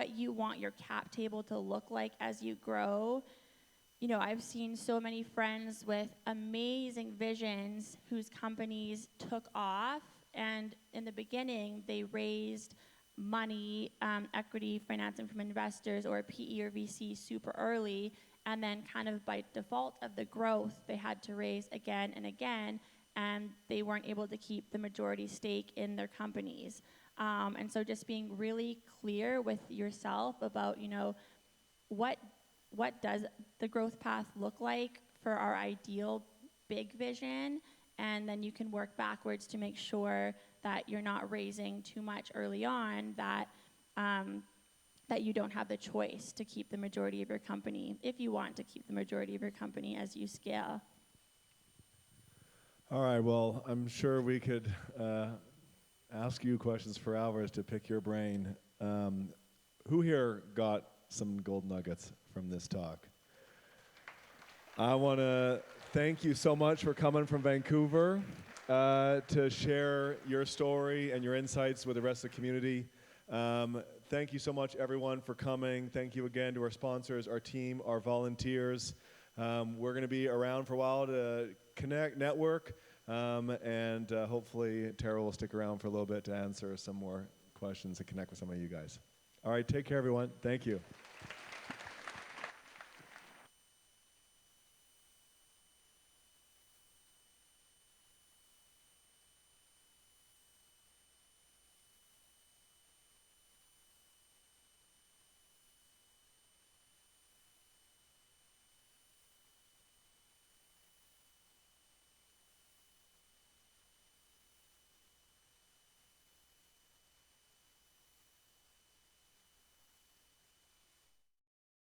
Speaker 5: you want your cap table to look like as you grow. I've seen so many friends with amazing visions whose companies took off, and in the beginning, they raised money, equity financing from investors or PE or VC super early, and then kind of by default of the growth, they had to raise again and again, and they weren't able to keep the majority stake in their companies. And so just being really clear with yourself about, what does the growth path look like for our ideal big vision, and then you can work backwards to make sure that you're not raising too much early on, that you don't have the choice to keep the majority of your company, if you want to keep the majority of your company as you scale.
Speaker 6: All right, well, I'm sure we could ask you questions for hours to pick your brain. Who here got some gold nuggets from this talk? I want to thank you so much for coming from Vancouver to share your story and your insights with the rest of the community. Thank you so much, everyone, for coming. Thank you again to our sponsors, our team, our volunteers. We're going to be around for a while to connect, network, and hopefully Tara will stick around for a little bit to answer some more questions and connect with some of you guys. All right, take care, everyone. Thank you.